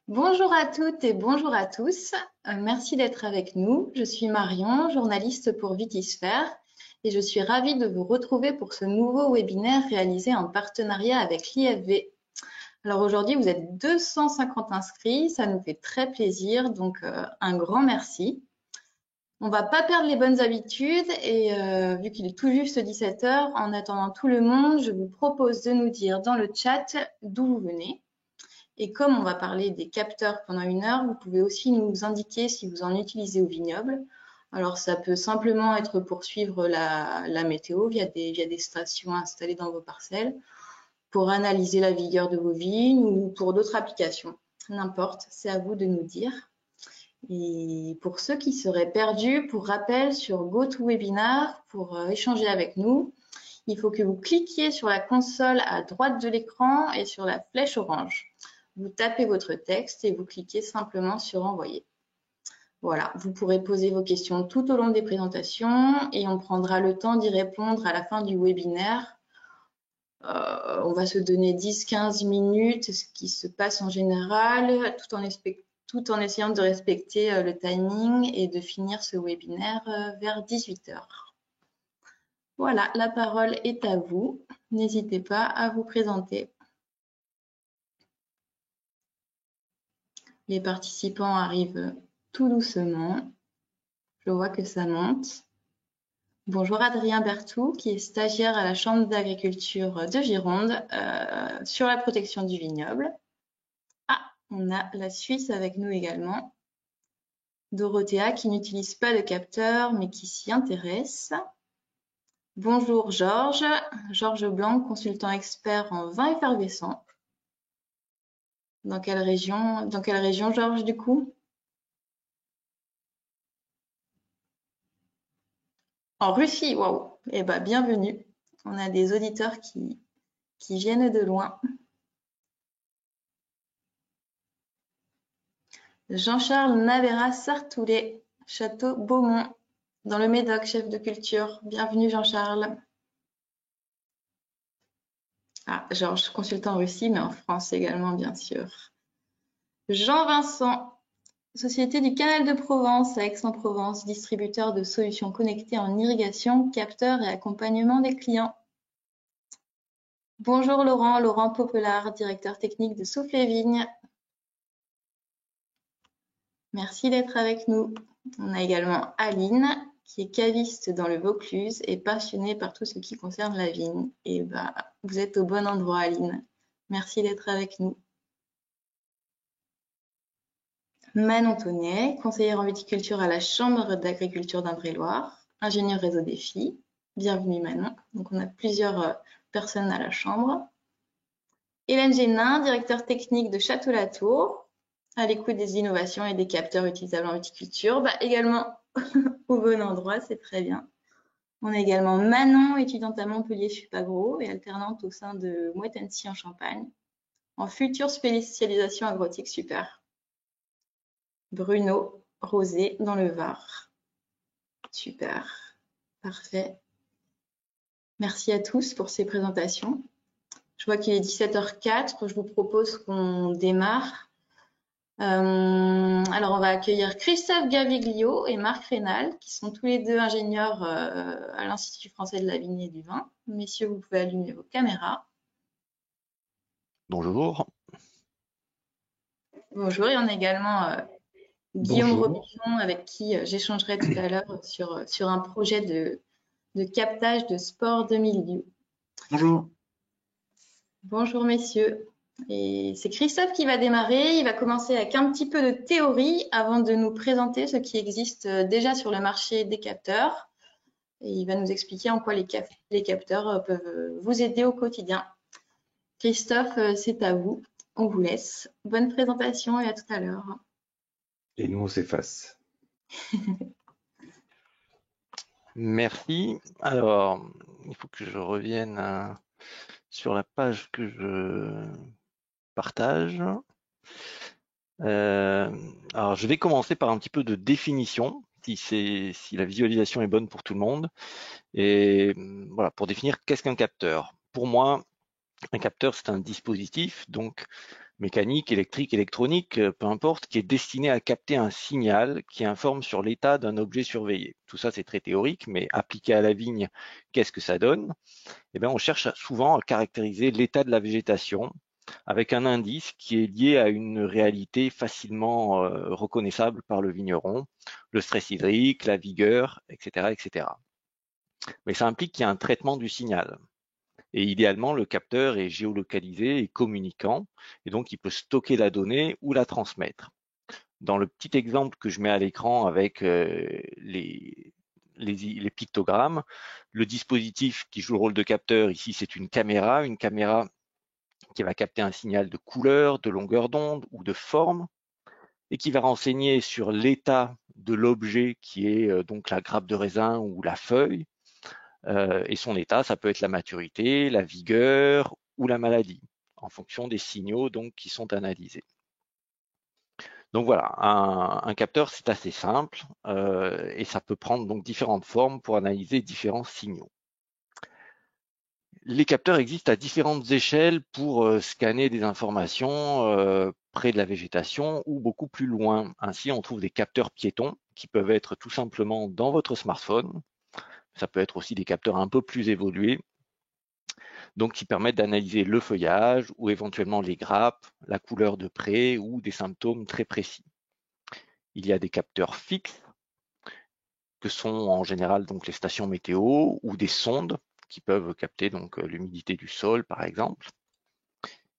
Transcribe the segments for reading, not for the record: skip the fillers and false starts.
Bonjour à toutes et bonjour à tous. Merci d'être avec nous. Je suis Marion, journaliste pour Vitisphère et je suis ravie de vous retrouver pour ce nouveau webinaire réalisé en partenariat avec l'IFV. Alors aujourd'hui, vous êtes 250 inscrits, ça nous fait très plaisir, donc un grand merci. On va pas perdre les bonnes habitudes et vu qu'il est tout juste 17 h, en attendant tout le monde, je vous propose de nous dire dans le chat d'où vous venez. Et comme on va parler des capteurs pendant 1 heure, vous pouvez aussi nous indiquer si vous en utilisez au vignoble. Alors, ça peut simplement être pour suivre la météo via des stations installées dans vos parcelles, pour analyser la vigueur de vos vignes ou pour d'autres applications. N'importe, c'est à vous de nous dire. Et pour ceux qui seraient perdus, pour rappel, sur GoToWebinar, pour échanger avec nous, il faut que vous cliquiez sur la console à droite de l'écran et sur la flèche orange. Vous tapez votre texte et vous cliquez simplement sur Envoyer. Voilà, vous pourrez poser vos questions tout au long des présentations et on prendra le temps d'y répondre à la fin du webinaire. On va se donner 10-15 minutes, ce qui se passe en général, tout en essayant de respecter le timing et de finir ce webinaire vers 18 h. Voilà, la parole est à vous. N'hésitez pas à vous présenter. Les participants arrivent tout doucement. Je vois que ça monte. Bonjour Adrien Berthoud, qui est stagiaire à la Chambre d'agriculture de Gironde sur la protection du vignoble. Ah, on a la Suisse avec nous également. Dorothea, qui n'utilise pas de capteur, mais qui s'y intéresse. Bonjour Georges, Georges Blanc, consultant expert en vin effervescent. Dans quelle région, Georges, du coup? En Russie, waouh! Eh ben, bienvenue. On a des auditeurs qui viennent de loin. Jean-Charles Navera Sartoulet, Château Beaumont, dans le Médoc, chef de culture. Bienvenue Jean-Charles. Ah, Georges, consultant en Russie, mais en France également, bien sûr. Jean-Vincent, Société du Canal de Provence à Aix-en-Provence, distributeur de solutions connectées en irrigation, capteurs et accompagnement des clients. Bonjour Laurent, Laurent Popelard, directeur technique de Souffle et Vigne. Merci d'être avec nous. On a également Aline, qui est caviste dans le Vaucluse et passionnée par tout ce qui concerne la vigne. Et bah, vous êtes au bon endroit, Aline. Merci d'être avec nous. Manon Tonnet, conseillère en viticulture à la Chambre d'agriculture d'Indre-et-Loire, ingénieure réseau défi. Bienvenue Manon. Donc on a plusieurs personnes à la Chambre. Hélène Génin, directeur technique de Château-Latour, à l'écoute des innovations et des capteurs utilisables en viticulture. Bah, également au bon endroit, c'est très bien. On a également Manon, étudiante à Montpellier Supagro et alternante au sein de Moët & Cie en Champagne, en future spécialisation agrotique super. Bruno Rosé dans le Var. Super, parfait. Merci à tous pour ces présentations. Je vois qu'il est 17h04, je vous propose qu'on démarre. Alors, on va accueillir Christophe Gaviglio et Marc Rénal, qui sont tous les deux ingénieurs à l'Institut français de la vigne et du vin. Messieurs, vous pouvez allumer vos caméras. Bonjour. Bonjour, et on a également Guillaume Robichon, avec qui j'échangerai tout à l'heure sur un projet de captage de sport de milieu. Bonjour. Bonjour messieurs. Et c'est Christophe qui va démarrer. Il va commencer avec un petit peu de théorie avant de nous présenter ce qui existe déjà sur le marché des capteurs. Et il va nous expliquer en quoi les capteurs peuvent vous aider au quotidien. Christophe, c'est à vous. On vous laisse. Bonne présentation et à tout à l'heure. Et nous, on s'efface. Merci. Alors, il faut que je revienne sur la page que je partage. Alors, je vais commencer par un petit peu de définition, si la visualisation est bonne pour tout le monde. Et voilà, pour définir qu'est-ce qu'un capteur. Pour moi, un capteur, c'est un dispositif donc mécanique, électrique, électronique, peu importe, qui est destiné à capter un signal qui informe sur l'état d'un objet surveillé. Tout ça, c'est très théorique, mais appliqué à la vigne, qu'est-ce que ça donne? Eh bien, on cherche souvent à caractériser l'état de la végétation avec un indice qui est lié à une réalité facilement reconnaissable par le vigneron, le stress hydrique, la vigueur, etc., etc. Mais ça implique qu'il y a un traitement du signal. Et idéalement, le capteur est géolocalisé et communicant, et donc il peut stocker la donnée ou la transmettre. Dans le petit exemple que je mets à l'écran avec les pictogrammes, le dispositif qui joue le rôle de capteur, ici c'est une caméra qui va capter un signal de couleur, de longueur d'onde ou de forme, et qui va renseigner sur l'état de l'objet qui est donc la grappe de raisin ou la feuille, et son état, ça peut être la maturité, la vigueur ou la maladie, en fonction des signaux donc qui sont analysés. Donc voilà, un capteur c'est assez simple et ça peut prendre donc différentes formes pour analyser différents signaux. Les capteurs existent à différentes échelles pour scanner des informations près de la végétation ou beaucoup plus loin. Ainsi, on trouve des capteurs piétons qui peuvent être tout simplement dans votre smartphone. Ça peut être aussi des capteurs un peu plus évolués, donc qui permettent d'analyser le feuillage ou éventuellement les grappes, la couleur de près ou des symptômes très précis. Il y a des capteurs fixes que sont en général donc les stations météo ou des sondes qui peuvent capter donc l'humidité du sol par exemple.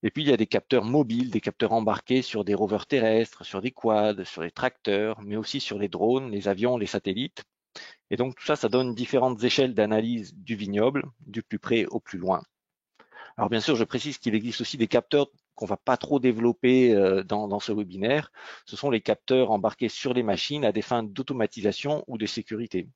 Et puis il y a des capteurs mobiles, des capteurs embarqués sur des rovers terrestres, sur des quads, sur les tracteurs, mais aussi sur les drones, les avions, les satellites. Et donc tout ça, ça donne différentes échelles d'analyse du vignoble, du plus près au plus loin. Alors bien sûr, je précise qu'il existe aussi des capteurs qu'on va pas trop développer dans ce webinaire. Ce sont les capteurs embarqués sur les machines à des fins d'automatisation ou de sécurité.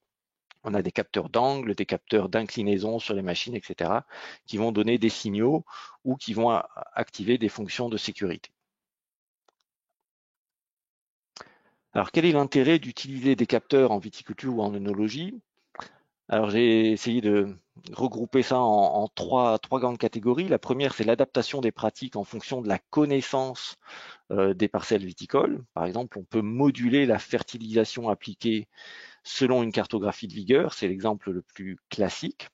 On a des capteurs d'angle, des capteurs d'inclinaison sur les machines, etc., qui vont donner des signaux ou qui vont activer des fonctions de sécurité. Alors, quel est l'intérêt d'utiliser des capteurs en viticulture ou en œnologie? Alors, j'ai essayé de regrouper ça en trois grandes catégories. La première, c'est l'adaptation des pratiques en fonction de la connaissance des parcelles viticoles. Par exemple, on peut moduler la fertilisation appliquée selon une cartographie de vigueur. C'est l'exemple le plus classique.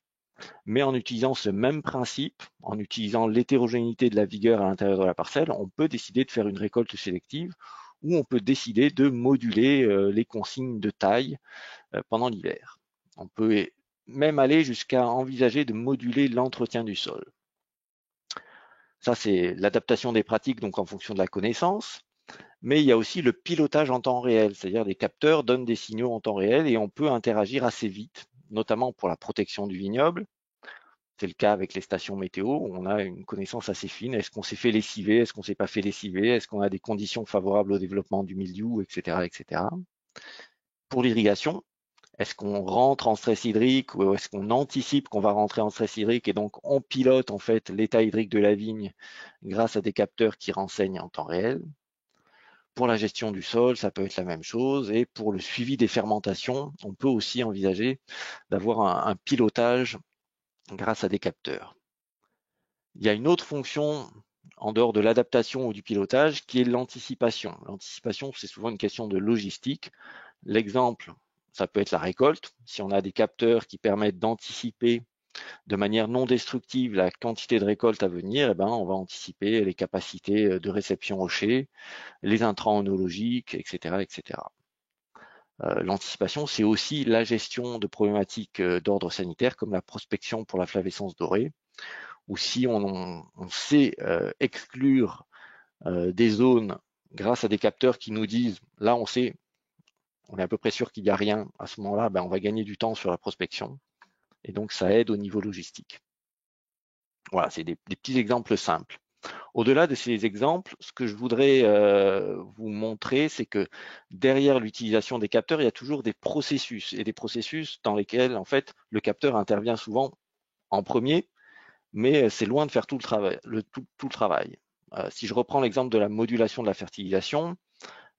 Mais en utilisant ce même principe, en utilisant l'hétérogénéité de la vigueur à l'intérieur de la parcelle, on peut décider de faire une récolte sélective ou on peut décider de moduler les consignes de taille pendant l'hiver. On peut même aller jusqu'à envisager de moduler l'entretien du sol. Ça, c'est l'adaptation des pratiques donc en fonction de la connaissance. Mais il y a aussi le pilotage en temps réel, c'est-à-dire des capteurs donnent des signaux en temps réel et on peut interagir assez vite, notamment pour la protection du vignoble. C'est le cas avec les stations météo, où on a une connaissance assez fine. Est-ce qu'on s'est fait lessiver? Est-ce qu'on s'est pas fait lessiver? Est-ce qu'on a des conditions favorables au développement du mildiou, etc., etc. Pour l'irrigation, est-ce qu'on rentre en stress hydrique ou est-ce qu'on anticipe qu'on va rentrer en stress hydrique et donc on pilote en fait l'état hydrique de la vigne grâce à des capteurs qui renseignent en temps réel? Pour la gestion du sol, ça peut être la même chose. Et pour le suivi des fermentations, on peut aussi envisager d'avoir un pilotage grâce à des capteurs. Il y a une autre fonction en dehors de l'adaptation ou du pilotage qui est l'anticipation. L'anticipation, c'est souvent une question de logistique. L'exemple, ça peut être la récolte. Si on a des capteurs qui permettent d'anticiper de manière non destructive la quantité de récolte à venir, eh ben, on va anticiper les capacités de réception au chai, les intrants onologiques, etc., etc. L'anticipation, c'est aussi la gestion de problématiques d'ordre sanitaire comme la prospection pour la flavescence dorée, ou si on sait exclure des zones grâce à des capteurs qui nous disent, là on sait, on est à peu près sûr qu'il n'y a rien, à ce moment-là, ben, on va gagner du temps sur la prospection. Et donc ça aide au niveau logistique. Voilà, c'est des petits exemples simples. Au-delà de ces exemples, ce que je voudrais vous montrer, c'est que derrière l'utilisation des capteurs, il y a toujours des processus, et des processus dans lesquels, en fait, le capteur intervient souvent en premier, mais c'est loin de faire tout le travail. Si je reprends l'exemple de la modulation de la fertilisation,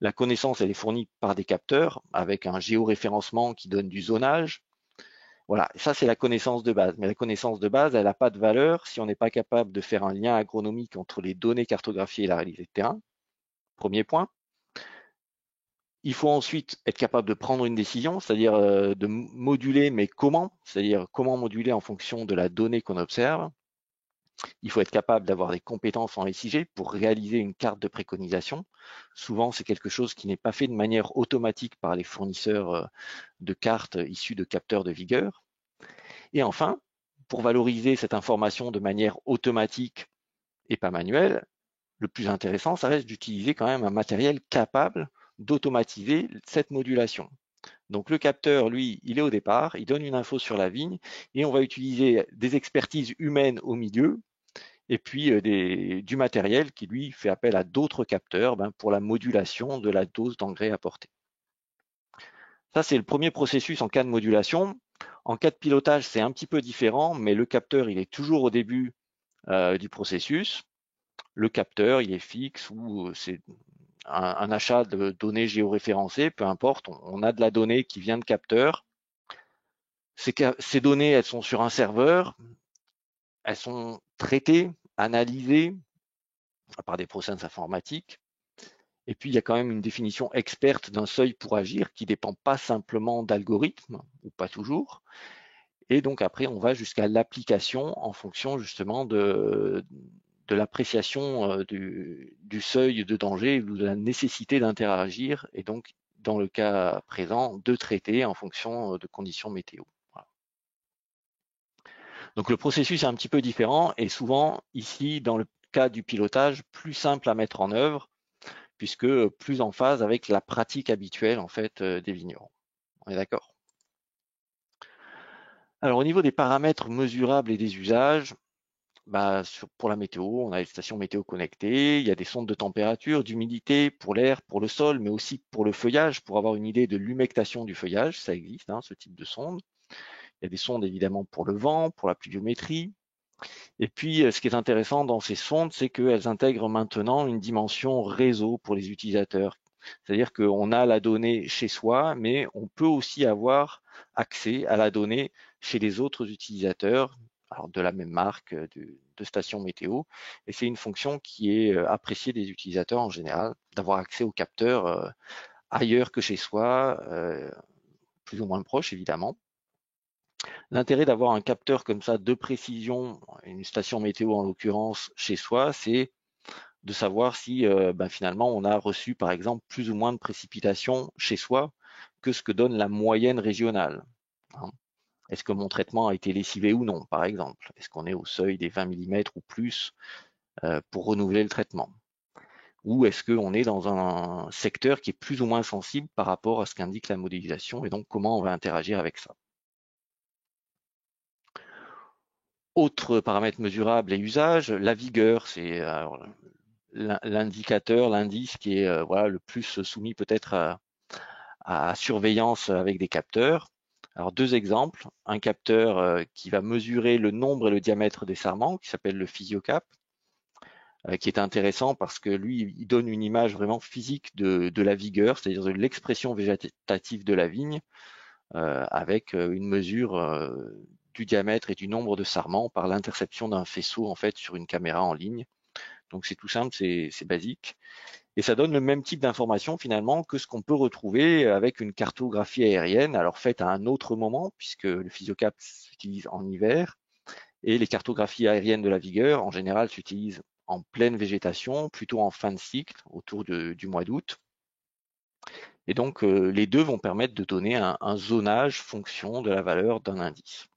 la connaissance elle est fournie par des capteurs avec un géoréférencement qui donne du zonage, Voilà, ça c'est la connaissance de base. Mais la connaissance de base, elle n'a pas de valeur si on n'est pas capable de faire un lien agronomique entre les données cartographiées et la réalité de terrain. Premier point. Il faut ensuite être capable de prendre une décision, c'est-à-dire de moduler, mais comment? C'est-à-dire comment moduler en fonction de la donnée qu'on observe. Il faut être capable d'avoir des compétences en SIG pour réaliser une carte de préconisation. Souvent, c'est quelque chose qui n'est pas fait de manière automatique par les fournisseurs de cartes issues de capteurs de vigueur. Et enfin, pour valoriser cette information de manière automatique et pas manuelle, le plus intéressant, ça reste d'utiliser quand même un matériel capable d'automatiser cette modulation. Donc le capteur, lui, il est au départ, il donne une info sur la vigne et on va utiliser des expertises humaines au milieu et puis du matériel qui, lui, fait appel à d'autres capteurs pour la modulation de la dose d'engrais apportée. Ça, c'est le premier processus en cas de modulation. En cas de pilotage, c'est un petit peu différent, mais le capteur, il est toujours au début du processus. Le capteur, il est fixe ou c'est un achat de données géoréférencées, peu importe, on a de la donnée qui vient de capteur. Ces données, elles sont sur un serveur, elles sont traitées, analysées par des process informatiques. Et puis, il y a quand même une définition experte d'un seuil pour agir qui ne dépend pas simplement d'algorithmes, ou pas toujours. Et donc, après, on va jusqu'à l'application en fonction justement de l'appréciation du seuil de danger ou de la nécessité d'interagir. Et donc, dans le cas présent, de traiter en fonction de conditions météo. Voilà. Donc, le processus est un petit peu différent et souvent, ici, dans le cas du pilotage, plus simple à mettre en œuvre puisque plus en phase avec la pratique habituelle en fait des vignerons. On est d'accord? Alors au niveau des paramètres mesurables et des usages, pour la météo, on a les stations météo connectées, il y a des sondes de température, d'humidité pour l'air, pour le sol, mais aussi pour le feuillage, pour avoir une idée de l'humectation du feuillage, ça existe, ce type de sonde. Il y a des sondes évidemment pour le vent, pour la pluviométrie. Et puis, ce qui est intéressant dans ces sondes, c'est qu'elles intègrent maintenant une dimension réseau pour les utilisateurs. C'est-à-dire qu'on a la donnée chez soi, mais on peut aussi avoir accès à la donnée chez les autres utilisateurs, alors de la même marque, de station météo. Et c'est une fonction qui est appréciée des utilisateurs en général, d'avoir accès aux capteurs ailleurs que chez soi, plus ou moins proche évidemment. L'intérêt d'avoir un capteur comme ça de précision, une station météo en l'occurrence chez soi, c'est de savoir si finalement on a reçu par exemple plus ou moins de précipitations chez soi que ce que donne la moyenne régionale. Est-ce que mon traitement a été lessivé ou non, par exemple? Est-ce qu'on est au seuil des 20 mm ou plus pour renouveler le traitement? Ou est-ce qu'on est dans un secteur qui est plus ou moins sensible par rapport à ce qu'indique la modélisation et donc comment on va interagir avec ça? Autre paramètre mesurable et usage, la vigueur, c'est l'indicateur, l'indice qui est le plus soumis peut-être à surveillance avec des capteurs. Alors deux exemples, un capteur qui va mesurer le nombre et le diamètre des sarments, qui s'appelle le PhysioCap, qui est intéressant parce que lui, il donne une image vraiment physique de la vigueur, c'est-à-dire de l'expression végétative de la vigne, avec une mesure du diamètre et du nombre de sarments par l'interception d'un faisceau en fait sur une caméra en ligne. Donc c'est tout simple, c'est basique. Et ça donne le même type d'information finalement que ce qu'on peut retrouver avec une cartographie aérienne, alors faite à un autre moment, puisque le PhysioCap s'utilise en hiver, et les cartographies aériennes de la vigueur, en général, s'utilisent en pleine végétation, plutôt en fin de cycle, autour du mois d'août. Et donc, les deux vont permettre de donner un zonage fonction de la valeur d'un indice.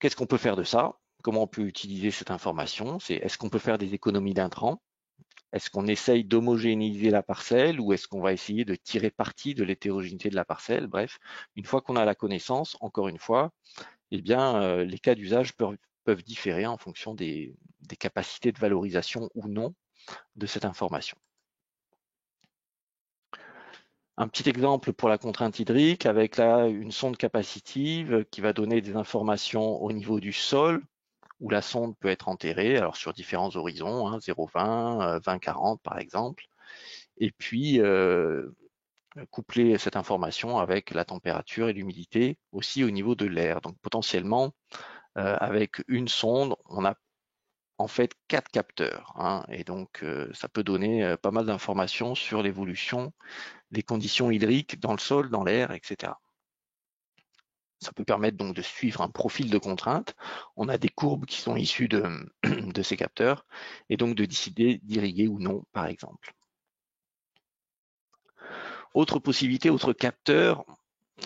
Qu'est-ce qu'on peut faire de ça? Comment on peut utiliser cette information? Est-ce qu'on peut faire des économies d'intrants? Est-ce qu'on essaye d'homogénéiser la parcelle ou est-ce qu'on va essayer de tirer parti de l'hétérogénéité de la parcelle? Bref, une fois qu'on a la connaissance, encore une fois, eh bien, les cas d'usage peuvent différer en fonction des capacités de valorisation ou non de cette information. Un petit exemple pour la contrainte hydrique avec là une sonde capacitive qui va donner des informations au niveau du sol où la sonde peut être enterrée, alors sur différents horizons, 0,20, 20,40 par exemple. Et puis coupler cette information avec la température et l'humidité aussi au niveau de l'air. Donc potentiellement, avec une sonde, on a en fait 4 capteurs, hein, et donc ça peut donner pas mal d'informations sur l'évolution des conditions hydriques dans le sol, dans l'air, etc. Ça peut permettre donc de suivre un profil de contrainte. On a des courbes qui sont issues de ces capteurs et donc de décider d'irriguer ou non, par exemple. Autre possibilité, autre capteur,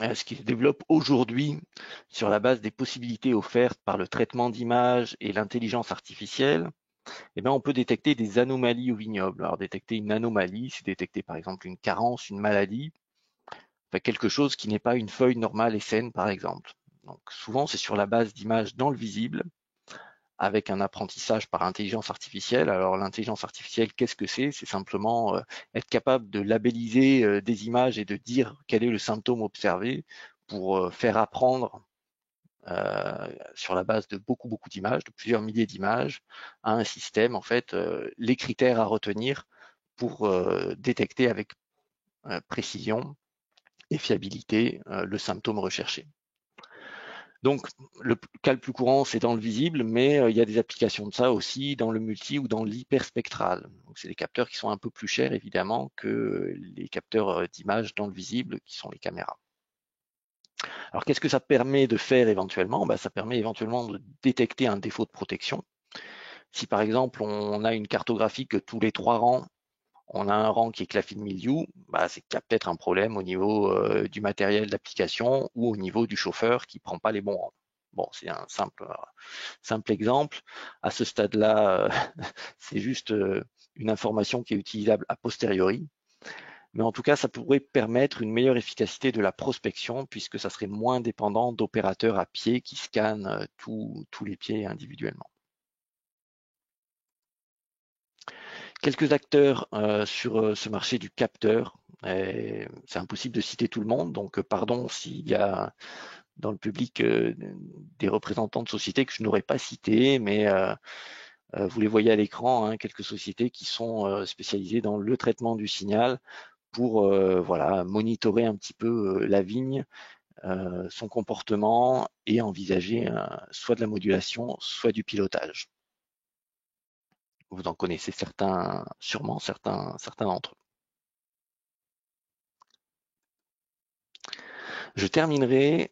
ce qui se développe aujourd'hui sur la base des possibilités offertes par le traitement d'images et l'intelligence artificielle, eh bien, on peut détecter des anomalies au vignoble. Alors, détecter une anomalie, c'est détecter par exemple une carence, une maladie, enfin, quelque chose qui n'est pas une feuille normale et saine, par exemple. Donc, souvent, c'est sur la base d'images dans le visible, avec un apprentissage par intelligence artificielle. Alors, l'intelligence artificielle, qu'est-ce que c'est? C'est simplement être capable de labelliser des images et de dire quel est le symptôme observé pour faire apprendre sur la base de beaucoup d'images, de plusieurs milliers d'images, à un système, en fait, les critères à retenir pour détecter avec précision et fiabilité le symptôme recherché. Donc, le cas le plus courant, c'est dans le visible, mais il y a des applications de ça aussi dans le multi ou dans l'hyperspectral. Donc, c'est des capteurs qui sont un peu plus chers, évidemment, que les capteurs d'images dans le visible, qui sont les caméras. Alors, qu'est-ce que ça permet de faire éventuellement? Ça permet éventuellement de détecter un défaut de protection. Si par exemple, on a une cartographie que tous les 3 rangs, on a un rang qui est claffé de mildiou, c'est qu'il y a peut-être un problème au niveau du matériel d'application ou au niveau du chauffeur qui ne prend pas les bons rangs. Bon, c'est un simple exemple. À ce stade-là, c'est juste une information qui est utilisable a posteriori. Mais en tout cas, ça pourrait permettre une meilleure efficacité de la prospection puisque ça serait moins dépendant d'opérateurs à pied qui scannent tous les pieds individuellement. Quelques acteurs sur ce marché du capteur. C'est impossible de citer tout le monde, donc pardon s'il y a dans le public des représentants de sociétés que je n'aurais pas cités, mais vous les voyez à l'écran, hein, quelques sociétés qui sont spécialisées dans le traitement du signal pour voilà, monitorer un petit peu la vigne, son comportement et envisager soit de la modulation, soit du pilotage. Vous en connaissez certains, sûrement certains d'entre eux. Je terminerai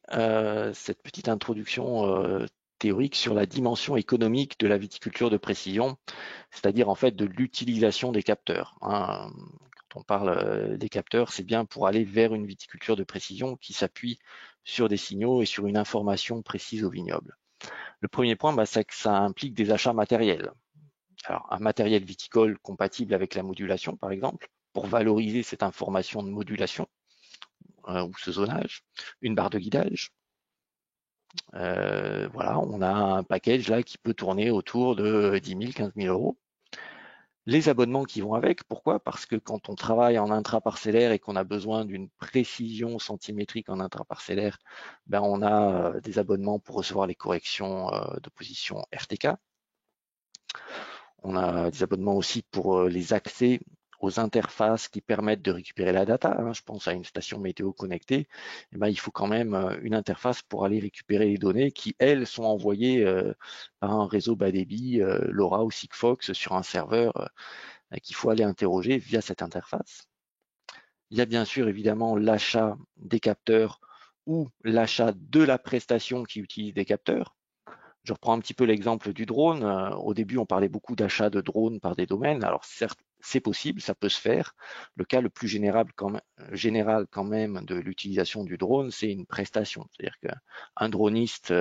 cette petite introduction théorique sur la dimension économique de la viticulture de précision, c'est-à-dire en fait de l'utilisation des capteurs, hein. Quand on parle des capteurs, c'est bien pour aller vers une viticulture de précision qui s'appuie sur des signaux et sur une information précise au vignoble. Le premier point, c'est que ça implique des achats matériels. Alors, un matériel viticole compatible avec la modulation, par exemple, pour valoriser cette information de modulation ou ce zonage, une barre de guidage. Voilà, on a un package là qui peut tourner autour de 10 000, 15 000 euros. Les abonnements qui vont avec, pourquoi? Parce que quand on travaille en intraparcellaire et qu'on a besoin d'une précision centimétrique en intraparcellaire, on a des abonnements pour recevoir les corrections de position RTK. On a des abonnements aussi pour les accès aux interfaces qui permettent de récupérer la data, hein. Je pense à une station météo connectée. Il faut quand même une interface pour aller récupérer les données qui, elles, sont envoyées par un réseau bas débit, LoRa ou Sigfox, sur un serveur qu'il faut aller interroger via cette interface. Il y a bien sûr évidemment l'achat des capteurs ou l'achat de la prestation qui utilise des capteurs. Je reprends un petit peu l'exemple du drone. Au début, on parlait beaucoup d'achat de drones par des domaines. Alors certes, c'est possible, ça peut se faire. Le cas le plus général quand même de l'utilisation du drone, c'est une prestation. C'est-à-dire qu'un droniste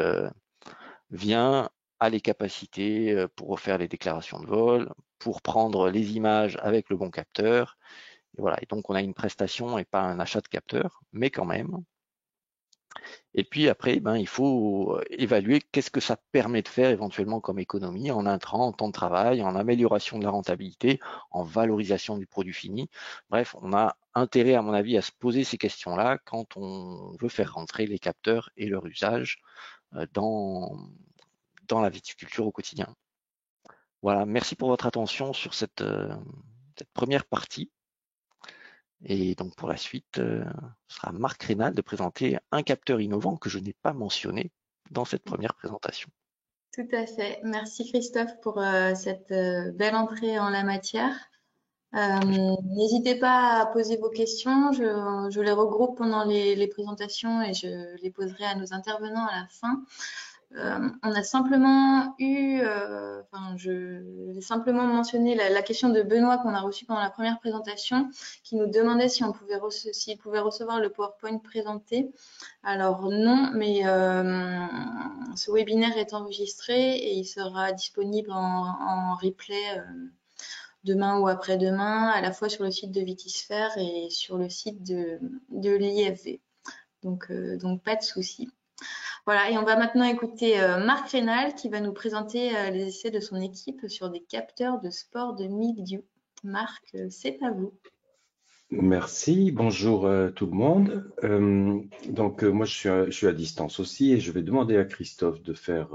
vient, a les capacités pour refaire les déclarations de vol, pour prendre les images avec le bon capteur. Et voilà. Et donc on a une prestation et pas un achat de capteur, mais quand même. Et puis après, il faut évaluer qu'est-ce que ça permet de faire éventuellement comme économie en intrant, en temps de travail, en amélioration de la rentabilité, en valorisation du produit fini. Bref, on a intérêt, à mon avis, à se poser ces questions-là quand on veut faire rentrer les capteurs et leur usage dans la viticulture au quotidien. Voilà, merci pour votre attention sur cette première partie. Et donc pour la suite, ce sera Marc Rénal de présenter un capteur innovant que je n'ai pas mentionné dans cette première présentation. Tout à fait. Merci Christophe pour cette belle entrée en la matière. N'hésitez pas à poser vos questions. Je les regroupe pendant les présentations et je les poserai à nos intervenants à la fin. On a simplement eu, je vais simplement mentionner la question de Benoît qu'on a reçue pendant la première présentation, qui nous demandait si on pouvait s'il pouvait recevoir le PowerPoint présenté. Alors non, mais ce webinaire est enregistré et il sera disponible en replay demain ou après-demain, à la fois sur le site de Vitisphère et sur le site de l'IFV. Donc pas de souci. Voilà, et on va maintenant écouter Marc Rénal qui va nous présenter les essais de son équipe sur des capteurs de spores de mildiou. Marc, c'est à vous. Merci, bonjour tout le monde. Moi je suis à distance aussi et je vais demander à Christophe de faire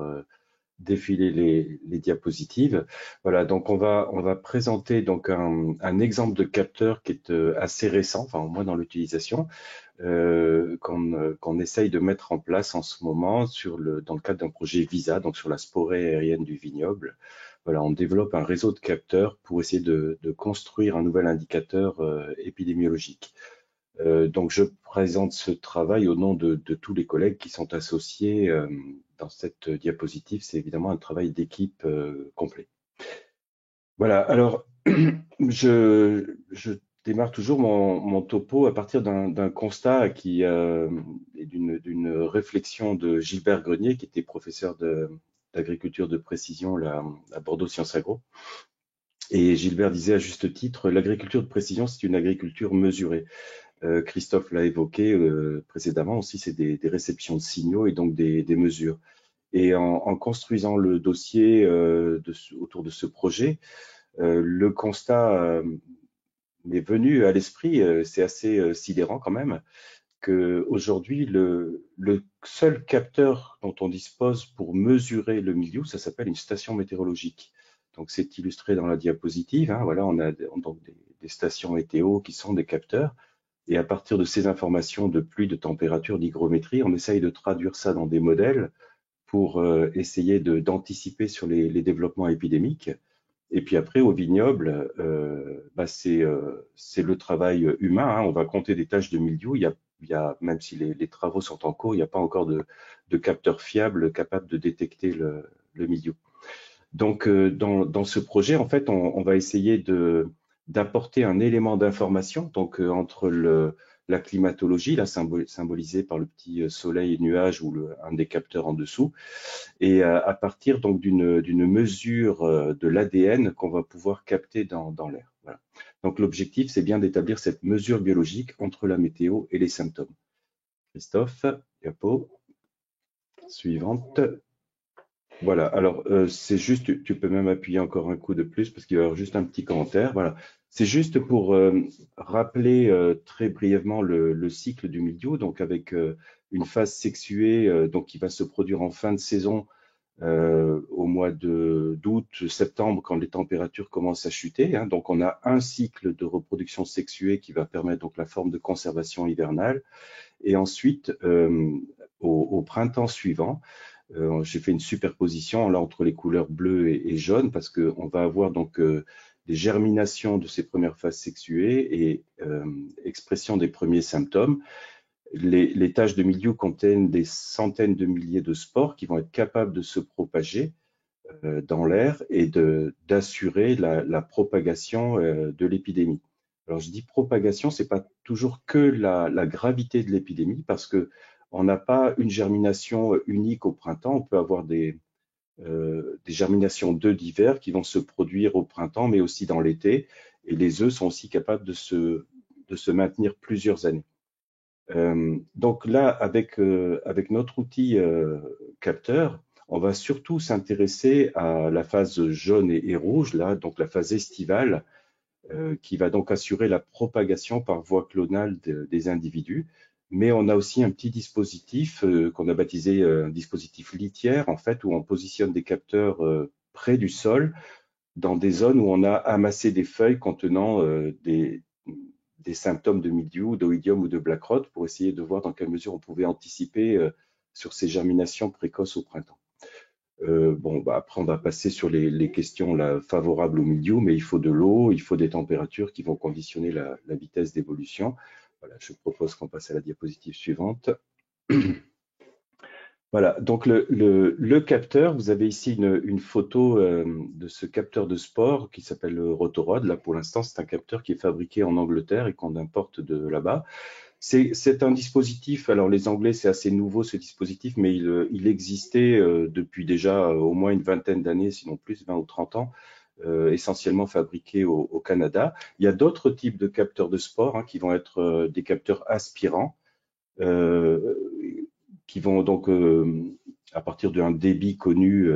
défiler les diapositives. Voilà, donc on va présenter donc un exemple de capteur qui est assez récent, enfin au moins dans l'utilisation, qu'on essaye de mettre en place en ce moment dans le cadre d'un projet VISA, donc sur la sporée aérienne du vignoble. Voilà, on développe un réseau de capteurs pour essayer de construire un nouvel indicateur épidémiologique. Donc, je présente ce travail au nom de tous les collègues qui sont associés dans cette diapositive. C'est évidemment un travail d'équipe complet. Voilà, alors, je démarre toujours mon topo à partir d'un constat qui est d'une réflexion de Gilbert Grenier, qui était professeur d'agriculture de précision là, à Bordeaux Sciences Agro. Et Gilbert disait à juste titre, l'agriculture de précision, c'est une agriculture mesurée. Christophe l'a évoqué précédemment aussi, c'est des réceptions de signaux et donc des mesures. Et en construisant le dossier autour de ce projet, le constat m'est venu à l'esprit, c'est assez sidérant quand même, qu'aujourd'hui, le seul capteur dont on dispose pour mesurer le milieu, ça s'appelle une station météorologique. Donc, c'est illustré dans la diapositive. Hein, voilà, on a donc des stations météo qui sont des capteurs. Et à partir de ces informations de pluie, de température, d'hygrométrie, on essaye de traduire ça dans des modèles pour essayer d'anticiper sur les développements épidémiques. Et puis après, au vignoble, c'est le travail humain. Hein. On va compter des tâches de mildiou. Même si les travaux sont en cours, il n'y a pas encore de capteurs fiables capables de détecter le mildiou. Donc, dans ce projet, en fait, on va essayer d'apporter un élément d'information, donc entre la climatologie, là symbolisée par le petit soleil et nuage ou un des capteurs en dessous, et à partir donc d'une mesure de l'ADN qu'on va pouvoir capter dans l'air. Voilà. Donc l'objectif, c'est bien d'établir cette mesure biologique entre la météo et les symptômes. Christophe, diapo suivante. Voilà, alors c'est juste, tu peux même appuyer encore un coup de plus parce qu'il va y avoir juste un petit commentaire. Voilà, c'est juste pour rappeler très brièvement le cycle du mildiou, donc avec une phase sexuée donc qui va se produire en fin de saison au mois d'août, septembre, quand les températures commencent à chuter. Hein. Donc on a un cycle de reproduction sexuée qui va permettre donc la forme de conservation hivernale. Et ensuite, au printemps suivant, j'ai fait une superposition là entre les couleurs bleues et jaunes parce qu'on va avoir donc des germinations de ces premières phases sexuées et expression des premiers symptômes. Les taches de mildiou contiennent des centaines de milliers de spores qui vont être capables de se propager dans l'air et d'assurer la propagation de l'épidémie. Alors je dis propagation, c'est pas toujours que la gravité de l'épidémie parce que on n'a pas une germination unique au printemps. On peut avoir des germinations d'œufs d'hiver qui vont se produire au printemps, mais aussi dans l'été. Et les œufs sont aussi capables de se maintenir plusieurs années. Donc là, avec notre outil capteur, on va surtout s'intéresser à la phase jaune et rouge, là, donc la phase estivale, qui va donc assurer la propagation par voie clonale des individus. Mais on a aussi un petit dispositif qu'on a baptisé un dispositif litière, en fait, où on positionne des capteurs près du sol, dans des zones où on a amassé des feuilles contenant des symptômes de mildiou, d'oïdium ou de black rot pour essayer de voir dans quelle mesure on pouvait anticiper sur ces germinations précoces au printemps. Après, on va passer sur les questions là, favorables au mildiou, mais il faut de l'eau, il faut des températures qui vont conditionner la vitesse d'évolution. Voilà, je propose qu'on passe à la diapositive suivante. Voilà, donc le capteur, vous avez ici une photo de ce capteur de spores qui s'appelle le Rotorod. Là, pour l'instant, c'est un capteur qui est fabriqué en Angleterre et qu'on importe de là-bas. C'est un dispositif, alors les Anglais, c'est assez nouveau ce dispositif, mais il existait depuis déjà au moins une vingtaine d'années, sinon plus, 20 ou 30 ans, essentiellement fabriqué au Canada. Il y a d'autres types de capteurs de spores qui vont être des capteurs aspirants, qui vont donc, à partir d'un débit connu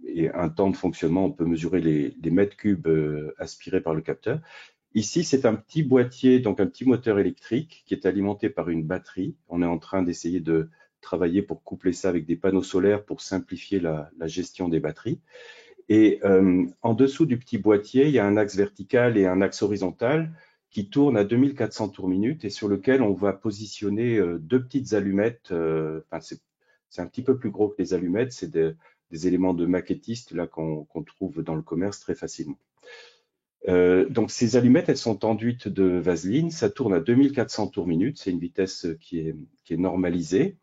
et un temps de fonctionnement, on peut mesurer les mètres cubes aspirés par le capteur. Ici, c'est un petit boîtier, donc un petit moteur électrique qui est alimenté par une batterie. On est en train d'essayer de travailler pour coupler ça avec des panneaux solaires pour simplifier la gestion des batteries. Et en dessous du petit boîtier, il y a un axe vertical et un axe horizontal qui tourne à 2400 tours minute et sur lequel on va positionner deux petites allumettes. C'est un petit peu plus gros que les allumettes, c'est des éléments de maquettiste là qu'on trouve dans le commerce très facilement. Donc ces allumettes, elles sont enduites de vaseline, ça tourne à 2400 tours minute, c'est une vitesse qui est normalisée.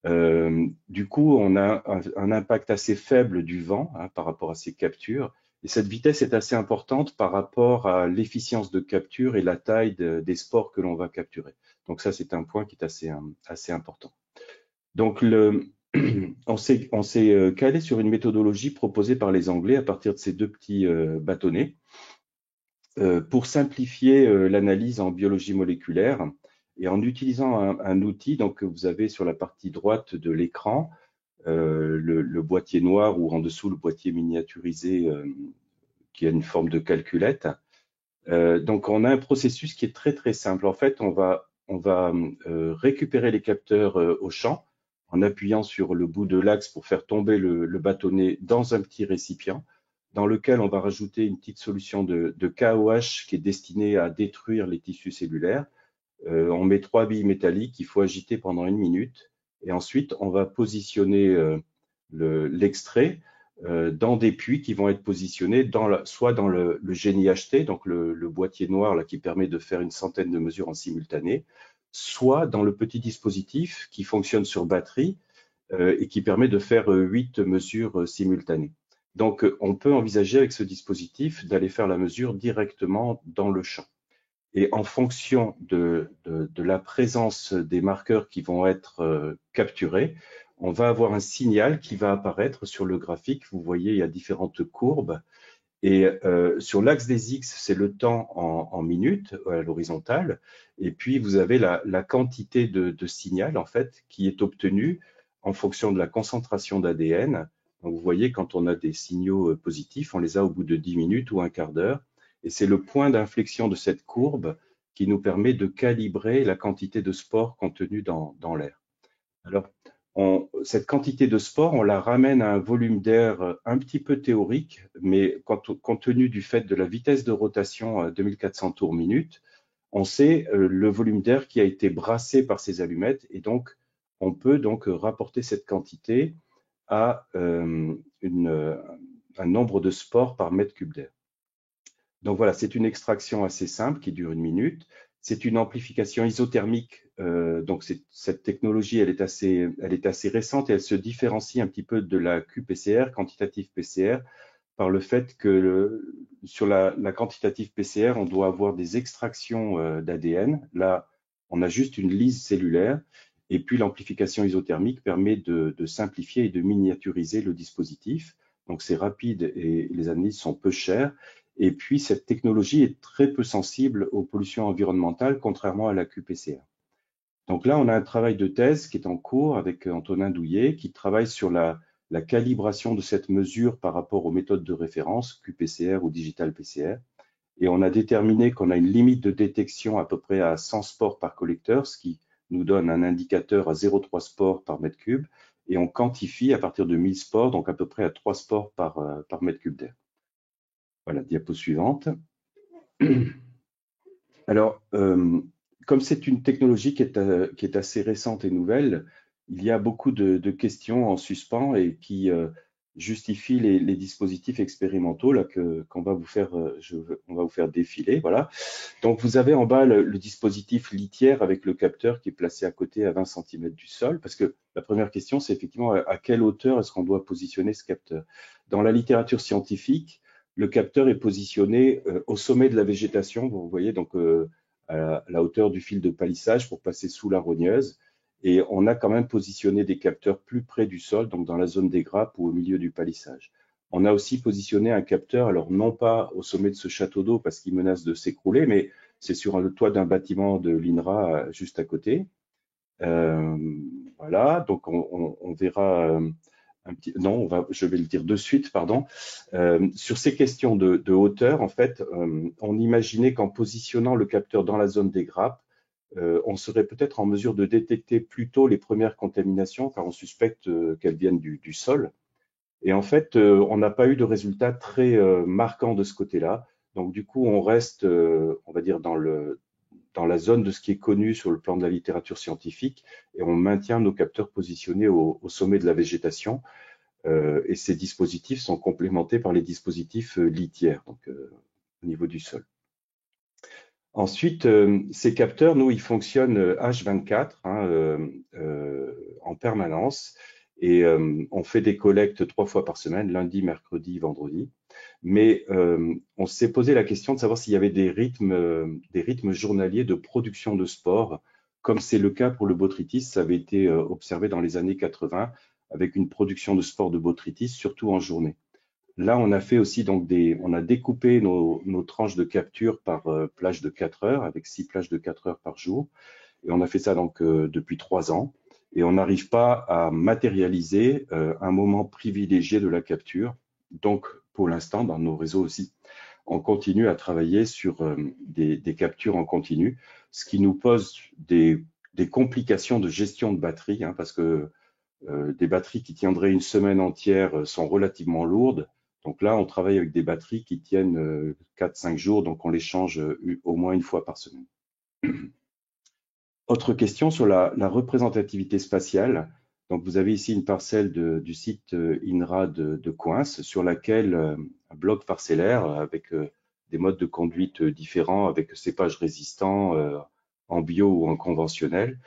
Du coup, on a un impact assez faible du vent par rapport à ces captures. Et cette vitesse est assez importante par rapport à l'efficience de capture et la taille des spores que l'on va capturer. Donc ça, c'est un point qui est assez important. Donc, on s'est calé sur une méthodologie proposée par les Anglais à partir de ces deux petits bâtonnets pour simplifier l'analyse en biologie moléculaire. Et en utilisant un outil, donc vous avez sur la partie droite de l'écran le boîtier noir ou en dessous le boîtier miniaturisé qui a une forme de calculette. Donc on a un processus qui est très très simple. En fait, on va récupérer les capteurs au champ en appuyant sur le bout de l'axe pour faire tomber le bâtonnet dans un petit récipient dans lequel on va rajouter une petite solution de KOH qui est destinée à détruire les tissus cellulaires. On met 3 billes métalliques qu'il faut agiter pendant 1 minute et ensuite on va positionner l'extrait dans des puits qui vont être positionnés soit dans le génie HT, donc le boîtier noir là, qui permet de faire une centaine de mesures en simultané, soit dans le petit dispositif qui fonctionne sur batterie et qui permet de faire 8 mesures simultanées. Donc on peut envisager avec ce dispositif d'aller faire la mesure directement dans le champ. Et en fonction de la présence des marqueurs qui vont être capturés, on va avoir un signal qui va apparaître sur le graphique. Vous voyez, il y a différentes courbes. Et sur l'axe des X, c'est le temps en minutes à l'horizontale. Et puis, vous avez la quantité de signal, en fait, qui est obtenue en fonction de la concentration d'ADN. Donc, vous voyez, quand on a des signaux positifs, on les a au bout de 10 minutes ou un quart d'heure. Et c'est le point d'inflexion de cette courbe qui nous permet de calibrer la quantité de spores contenue dans l'air. Alors, cette quantité de spores, on la ramène à un volume d'air un petit peu théorique, mais compte tenu du fait de la vitesse de rotation à 2400 tours minute, on sait le volume d'air qui a été brassé par ces allumettes et donc on peut donc rapporter cette quantité à un nombre de spores par mètre cube d'air. Donc voilà, c'est une extraction assez simple qui dure 1 minute. C'est une amplification isothermique. Donc cette technologie, elle est assez récente et elle se différencie un petit peu de la QPCR, quantitative PCR, par le fait que sur la quantitative PCR, on doit avoir des extractions d'ADN. Là, on a juste une lise cellulaire. Et puis l'amplification isothermique permet de simplifier et de miniaturiser le dispositif. Donc c'est rapide et les analyses sont peu chères. Et puis, cette technologie est très peu sensible aux pollutions environnementales, contrairement à la QPCR. Donc là, on a un travail de thèse qui est en cours avec Antonin Douillet, qui travaille sur la calibration de cette mesure par rapport aux méthodes de référence, QPCR ou Digital PCR. Et on a déterminé qu'on a une limite de détection à peu près à 100 spores par collecteur, ce qui nous donne un indicateur à 0,3 spores par mètre cube. Et on quantifie à partir de 1000 spores, donc à peu près à 3 spores par mètre cube d'air. Voilà, diapo suivante. Alors, comme c'est une technologie qui est assez récente et nouvelle, il y a beaucoup de questions en suspens et qui justifient les dispositifs expérimentaux là qu'on va vous faire, on va vous faire défiler. Voilà. Donc, vous avez en bas le dispositif litière avec le capteur qui est placé à côté à 20 cm du sol, parce que la première question, c'est effectivement à quelle hauteur est-ce qu'on doit positionner ce capteur. Dans la littérature scientifique, le capteur est positionné au sommet de la végétation, vous voyez, donc à la hauteur du fil de palissage pour passer sous la rogneuse. Et on a quand même positionné des capteurs plus près du sol, donc dans la zone des grappes ou au milieu du palissage. On a aussi positionné un capteur, alors non pas au sommet de ce château d'eau parce qu'il menace de s'écrouler, mais c'est sur le toit d'un bâtiment de l'INRA juste à côté. Euh, voilà, donc on verra un petit. Non, je vais le dire de suite, pardon. Sur ces questions de hauteur, en fait, on imaginait qu'en positionnant le capteur dans la zone des grappes, on serait peut-être en mesure de détecter plus tôt les premières contaminations, car on suspecte qu'elles viennent du sol. Et en fait, on n'a pas eu de résultats très marquants de ce côté-là. Donc, du coup, on reste, on va dire, dans la zone de ce qui est connu sur le plan de la littérature scientifique et on maintient nos capteurs positionnés au sommet de la végétation. Et ces dispositifs sont complémentés par les dispositifs litières, donc au niveau du sol. Ensuite, ces capteurs, nous, ils fonctionnent H24 en permanence et on fait des collectes 3 fois par semaine, lundi, mercredi, vendredi. Mais on s'est posé la question de savoir s'il y avait des rythmes journaliers de production de spores, comme c'est le cas pour le botrytis. Ça avait été observé dans les années 80 avec une production de spores de botrytis, surtout en journée. Là, on a fait aussi donc on a découpé nos tranches de capture par plage de 4 heures, avec 6 plages de 4 heures par jour. Et on a fait ça donc depuis 3 ans. Et on n'arrive pas à matérialiser un moment privilégié de la capture. Donc, pour l'instant, dans nos réseaux aussi, on continue à travailler sur des captures en continu, ce qui nous pose des complications de gestion de batterie, hein, parce que des batteries qui tiendraient une semaine entière sont relativement lourdes. Donc là, on travaille avec des batteries qui tiennent 4-5 jours, donc on les change au moins une fois par semaine. Autre question sur la représentativité spatiale. Donc vous avez ici une parcelle du site INRA de Coinces sur laquelle un bloc parcellaire avec des modes de conduite différents, avec cépages résistants en bio ou en conventionnel.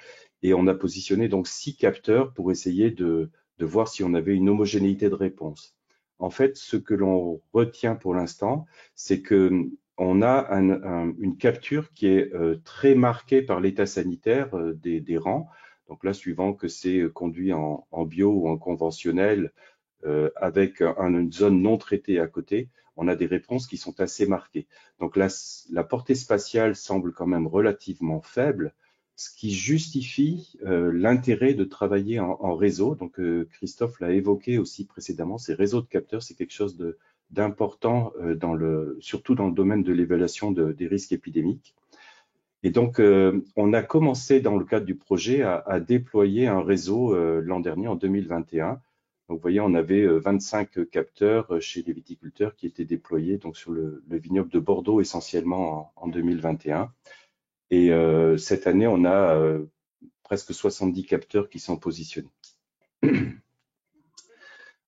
Et on a positionné donc 6 capteurs pour essayer de voir si on avait une homogénéité de réponse. En fait, ce que l'on retient pour l'instant, c'est que on a une capture qui est très marquée par l'état sanitaire des rangs. Donc là, suivant que c'est conduit en bio ou en conventionnel, avec une zone non traitée à côté, on a des réponses qui sont assez marquées. Donc la portée spatiale semble quand même relativement faible, ce qui justifie l'intérêt de travailler en réseau. Donc Christophe l'a évoqué aussi précédemment, ces réseaux de capteurs, c'est quelque chose d'important surtout dans le domaine de l'évaluation des risques épidémiques. Et donc, on a commencé dans le cadre du projet à déployer un réseau l'an dernier, en 2021. Donc, vous voyez, on avait 25 capteurs chez les viticulteurs qui étaient déployés donc, sur le vignoble de Bordeaux essentiellement en 2021. Et cette année, on a presque 70 capteurs qui sont positionnés.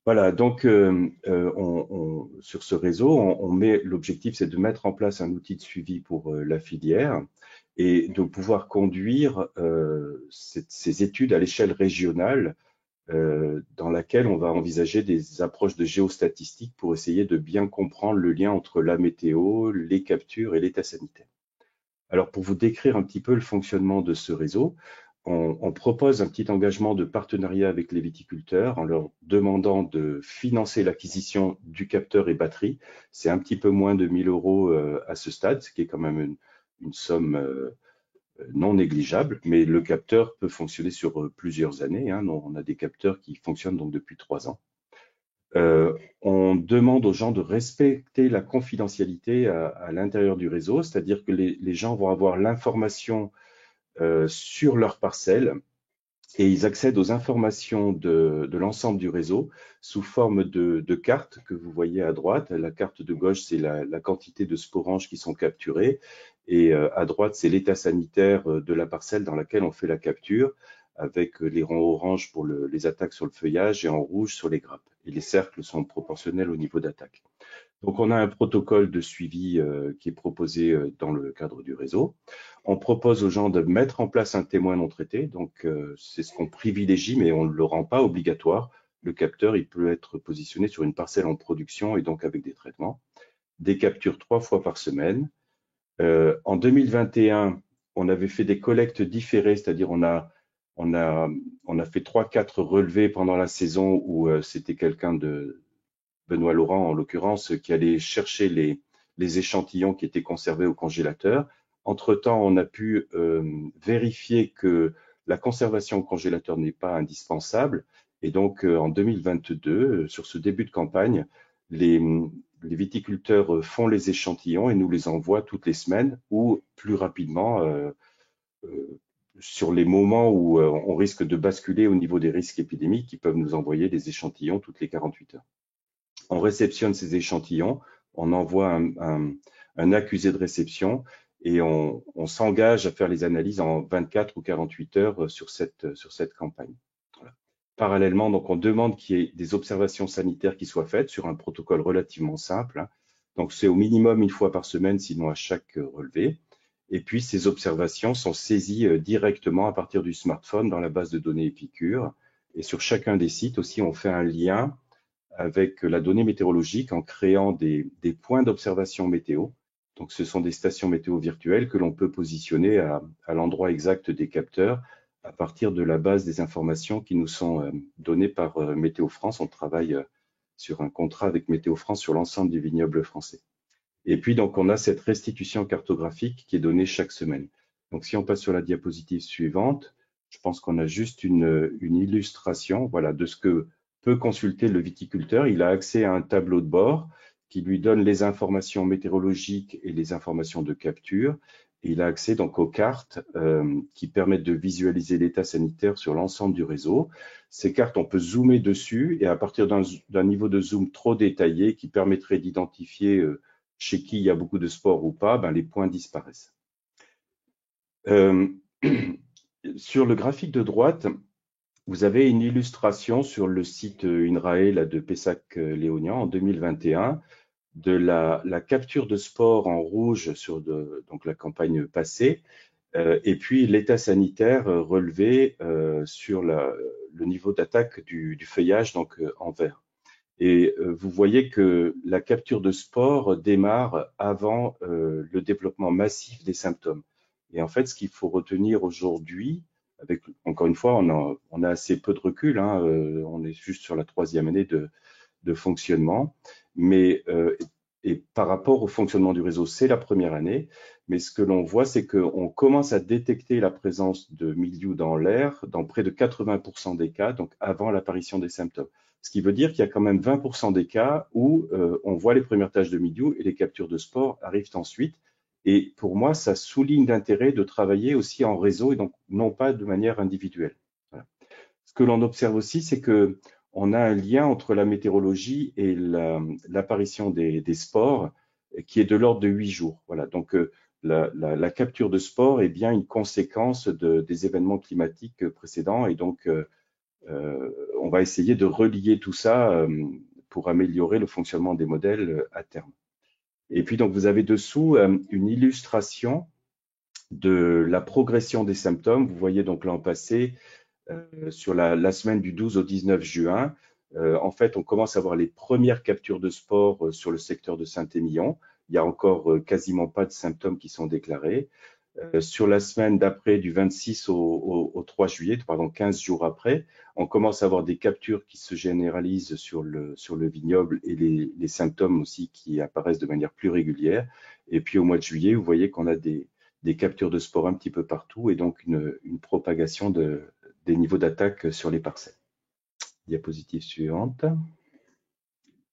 Voilà, donc sur ce réseau, l'objectif, c'est de mettre en place un outil de suivi pour la filière et de pouvoir conduire ces études à l'échelle régionale dans laquelle on va envisager des approches de géostatistique pour essayer de bien comprendre le lien entre la météo, les captures et l'état sanitaire. Alors, pour vous décrire un petit peu le fonctionnement de ce réseau, on propose un petit engagement de partenariat avec les viticulteurs en leur demandant de financer l'acquisition du capteur et batterie. C'est un petit peu moins de 1 000 € à ce stade, ce qui est quand même une somme non négligeable, mais le capteur peut fonctionner sur plusieurs années. Hein. On a des capteurs qui fonctionnent donc depuis 3 ans. On demande aux gens de respecter la confidentialité à l'intérieur du réseau, c'est-à-dire que les gens vont avoir l'information sur leur parcelle et ils accèdent aux informations de l'ensemble du réseau sous forme de cartes que vous voyez à droite. La carte de gauche, c'est la quantité de sporanges qui sont capturées, et à droite, c'est l'état sanitaire de la parcelle dans laquelle on fait la capture, avec les ronds orange pour les attaques sur le feuillage et en rouge sur les grappes. Et les cercles sont proportionnels au niveau d'attaque. Donc, on a un protocole de suivi qui est proposé dans le cadre du réseau. On propose aux gens de mettre en place un témoin non traité. Donc, c'est ce qu'on privilégie, mais on ne le rend pas obligatoire. Le capteur, il peut être positionné sur une parcelle en production et donc avec des traitements. Des captures 3 fois par semaine. En 2021, on avait fait des collectes différées, c'est-à-dire on a fait 3-4 relevés pendant la saison où c'était quelqu'un de Benoît Laurent en l'occurrence, qui allait chercher les échantillons qui étaient conservés au congélateur. Entre-temps, on a pu vérifier que la conservation au congélateur n'est pas indispensable. Et donc, en 2022, sur ce début de campagne, les viticulteurs font les échantillons et nous les envoient toutes les semaines ou plus rapidement sur les moments où on risque de basculer au niveau des risques épidémiques, ils peuvent nous envoyer des échantillons toutes les 48 heures. On réceptionne ces échantillons, on envoie un accusé de réception et on s'engage à faire les analyses en 24 ou 48 heures sur cette campagne. Voilà. Parallèlement, donc, on demande qu'il y ait des observations sanitaires qui soient faites sur un protocole relativement simple. Donc, c'est au minimum une fois par semaine, sinon à chaque relevé. Et puis, ces observations sont saisies directement à partir du smartphone dans la base de données Epicure. Et sur chacun des sites aussi, on fait un lien avec la donnée météorologique en créant des points d'observation météo. Donc, ce sont des stations météo virtuelles que l'on peut positionner à l'endroit exact des capteurs à partir de la base des informations qui nous sont données par Météo France. On travaille sur un contrat avec Météo France sur l'ensemble du vignoble français. Et puis, donc, on a cette restitution cartographique qui est donnée chaque semaine. Donc, si on passe sur la diapositive suivante, je pense qu'on a juste une illustration, voilà, de ce que peut consulter le viticulteur. Il a accès à un tableau de bord qui lui donne les informations météorologiques et les informations de capture. Et il a accès donc aux cartes qui permettent de visualiser l'état sanitaire sur l'ensemble du réseau. Ces cartes, on peut zoomer dessus et à partir d'un niveau de zoom trop détaillé qui permettrait d'identifier chez qui il y a beaucoup de spores ou pas, ben les points disparaissent. Sur le graphique de droite, vous avez une illustration sur le site INRAE là, de Pessac-Léognan en 2021 de la capture de spores en rouge sur donc la campagne passée et puis l'état sanitaire relevé sur le niveau d'attaque du feuillage donc en vert. Et vous voyez que la capture de spores démarre avant le développement massif des symptômes. Et en fait, ce qu'il faut retenir aujourd'hui, avec encore une fois, on a assez peu de recul, hein, on est juste sur la 3e année de fonctionnement, mais et par rapport au fonctionnement du réseau, c'est la première année, mais ce que l'on voit, c'est qu'on commence à détecter la présence de mildiou dans l'air dans près de 80% des cas, donc avant l'apparition des symptômes. Ce qui veut dire qu'il y a quand même 20% des cas où on voit les premières taches de mildiou et les captures de spores arrivent ensuite. Et pour moi, ça souligne l'intérêt de travailler aussi en réseau et donc non pas de manière individuelle. Voilà. Ce que l'on observe aussi, c'est que on a un lien entre la météorologie et l'apparition des spores qui est de l'ordre de 8 jours. Voilà. Donc, la capture de spores est bien une conséquence des événements climatiques précédents et donc on va essayer de relier tout ça pour améliorer le fonctionnement des modèles à terme. Et puis, donc, vous avez dessous une illustration de la progression des symptômes. Vous voyez donc l'an passé, sur la semaine du 12 au 19 juin, en fait, on commence à voir les premières captures de spores sur le secteur de Saint-Émilion. Il n'y a encore quasiment pas de symptômes qui sont déclarés. Sur la semaine d'après, du 26 au 3 juillet, pardon, 15 jours après, on commence à avoir des captures qui se généralisent sur le vignoble et les symptômes aussi qui apparaissent de manière plus régulière. Et puis au mois de juillet, vous voyez qu'on a des captures de spores un petit peu partout et donc une propagation des niveaux d'attaque sur les parcelles. Diapositive suivante.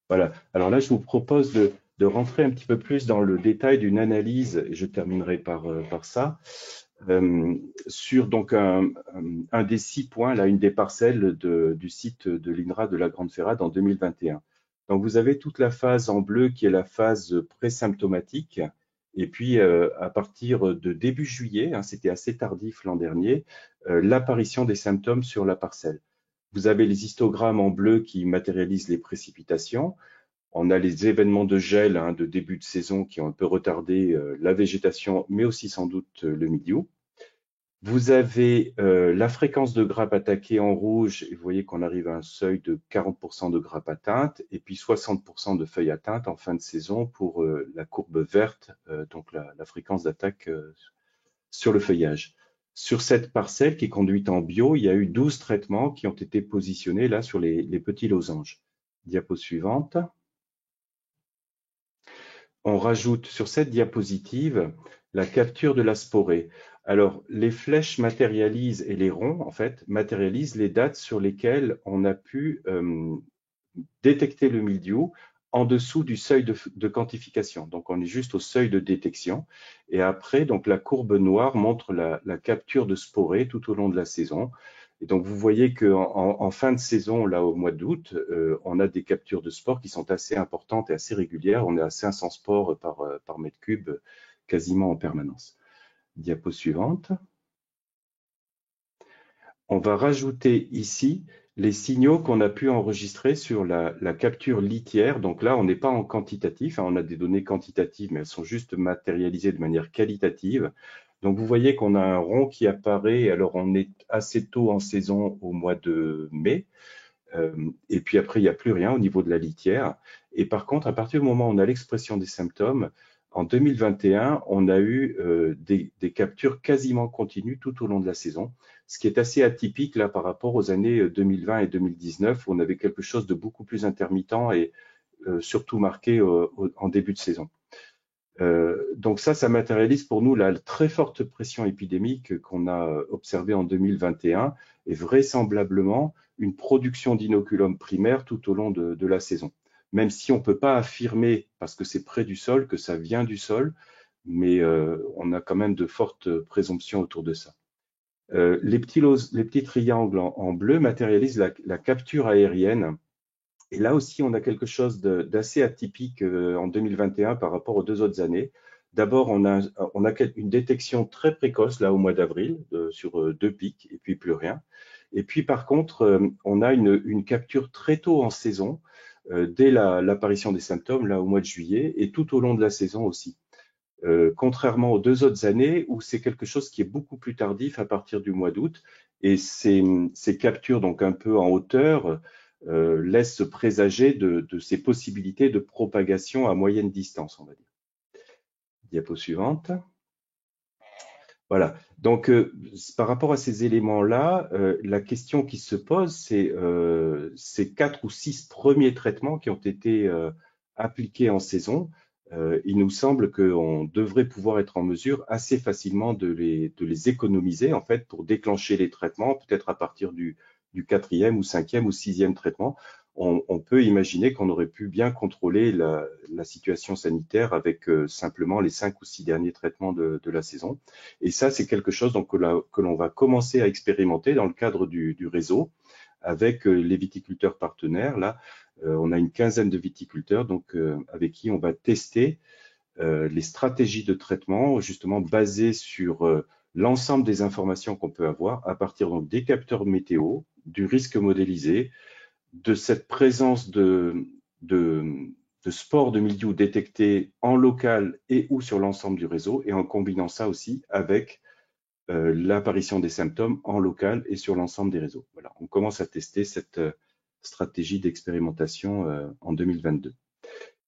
Voilà. Alors là, je vous propose de rentrer un petit peu plus dans le détail d'une analyse, et je terminerai par ça, sur donc un des 6 points, là, une des parcelles du site de l'INRA de la Grande Ferrade en 2021. Donc vous avez toute la phase en bleu qui est la phase présymptomatique. Et puis à partir de début juillet, hein, c'était assez tardif l'an dernier, l'apparition des symptômes sur la parcelle. Vous avez les histogrammes en bleu qui matérialisent les précipitations. On a les événements de gel hein, de début de saison qui ont un peu retardé la végétation, mais aussi sans doute le milieu. Vous avez la fréquence de grappes attaquées en rouge, et vous voyez qu'on arrive à un seuil de 40% de grappes atteintes, et puis 60% de feuilles atteintes en fin de saison pour la courbe verte, donc la fréquence d'attaque sur le feuillage. Sur cette parcelle qui est conduite en bio, il y a eu 12 traitements qui ont été positionnés là sur les petits losanges. Diapo suivante. On rajoute sur cette diapositive la capture de la sporée. Alors, les flèches matérialisent et les ronds, en fait, matérialisent les dates sur lesquelles on a pu détecter le mildiou en dessous du seuil de quantification. Donc, on est juste au seuil de détection. Et après, donc, la courbe noire montre la capture de sporée tout au long de la saison. Et donc, vous voyez qu'en fin de saison, là, au mois d'août, on a des captures de spores qui sont assez importantes et assez régulières. On est à 500 spores par mètre cube quasiment en permanence. Diapo suivante. On va rajouter ici les signaux qu'on a pu enregistrer sur la capture litière. Donc là, on n'est pas en quantitatif, hein, on a des données quantitatives, mais elles sont juste matérialisées de manière qualitative. Donc vous voyez qu'on a un rond qui apparaît, alors on est assez tôt en saison au mois de mai, et puis après il n'y a plus rien au niveau de la litière. Et par contre, à partir du moment où on a l'expression des symptômes, en 2021, on a eu des captures quasiment continues tout au long de la saison, ce qui est assez atypique là par rapport aux années 2020 et 2019 où on avait quelque chose de beaucoup plus intermittent et surtout marqué en début de saison. Donc ça matérialise pour nous la très forte pression épidémique qu'on a observée en 2021 et vraisemblablement une production d'inoculum primaire tout au long de la saison. Même si on ne peut pas affirmer, parce que c'est près du sol, que ça vient du sol, mais on a quand même de fortes présomptions autour de ça. Les petits triangles en bleu matérialisent la capture aérienne. Et là aussi, on a quelque chose d'assez atypique en 2021 par rapport aux 2 autres années. D'abord, on a une détection très précoce là au mois d'avril sur 2 pics et puis plus rien. Et puis par contre, on a une capture très tôt en saison, dès l'apparition des symptômes là au mois de juillet et tout au long de la saison aussi. Contrairement aux 2 autres années où c'est quelque chose qui est beaucoup plus tardif à partir du mois d'août et ces captures donc un peu en hauteur laissent présager de ces possibilités de propagation à moyenne distance, on va dire. Diapo suivante. Voilà, donc par rapport à ces éléments-là, la question qui se pose, c'est ces 4 ou 6 premiers traitements qui ont été appliqués en saison. Il nous semble qu'on devrait pouvoir être en mesure assez facilement de les économiser en fait pour déclencher les traitements, peut-être à partir du 4e ou 5e ou 6e traitement. On peut imaginer qu'on aurait pu bien contrôler la situation sanitaire avec simplement les 5 ou 6 derniers traitements de la saison. Et ça, c'est quelque chose donc, que l'on va commencer à expérimenter dans le cadre du réseau avec les viticulteurs partenaires. Là, on a une quinzaine de viticulteurs donc, avec qui on va tester les stratégies de traitement justement basées sur l'ensemble des informations qu'on peut avoir à partir donc, des capteurs météo, du risque modélisé, de cette présence de spores de mildiou détectés en local et ou sur l'ensemble du réseau, et en combinant ça aussi avec l'apparition des symptômes en local et sur l'ensemble des réseaux. Voilà, on commence à tester cette stratégie d'expérimentation en 2022.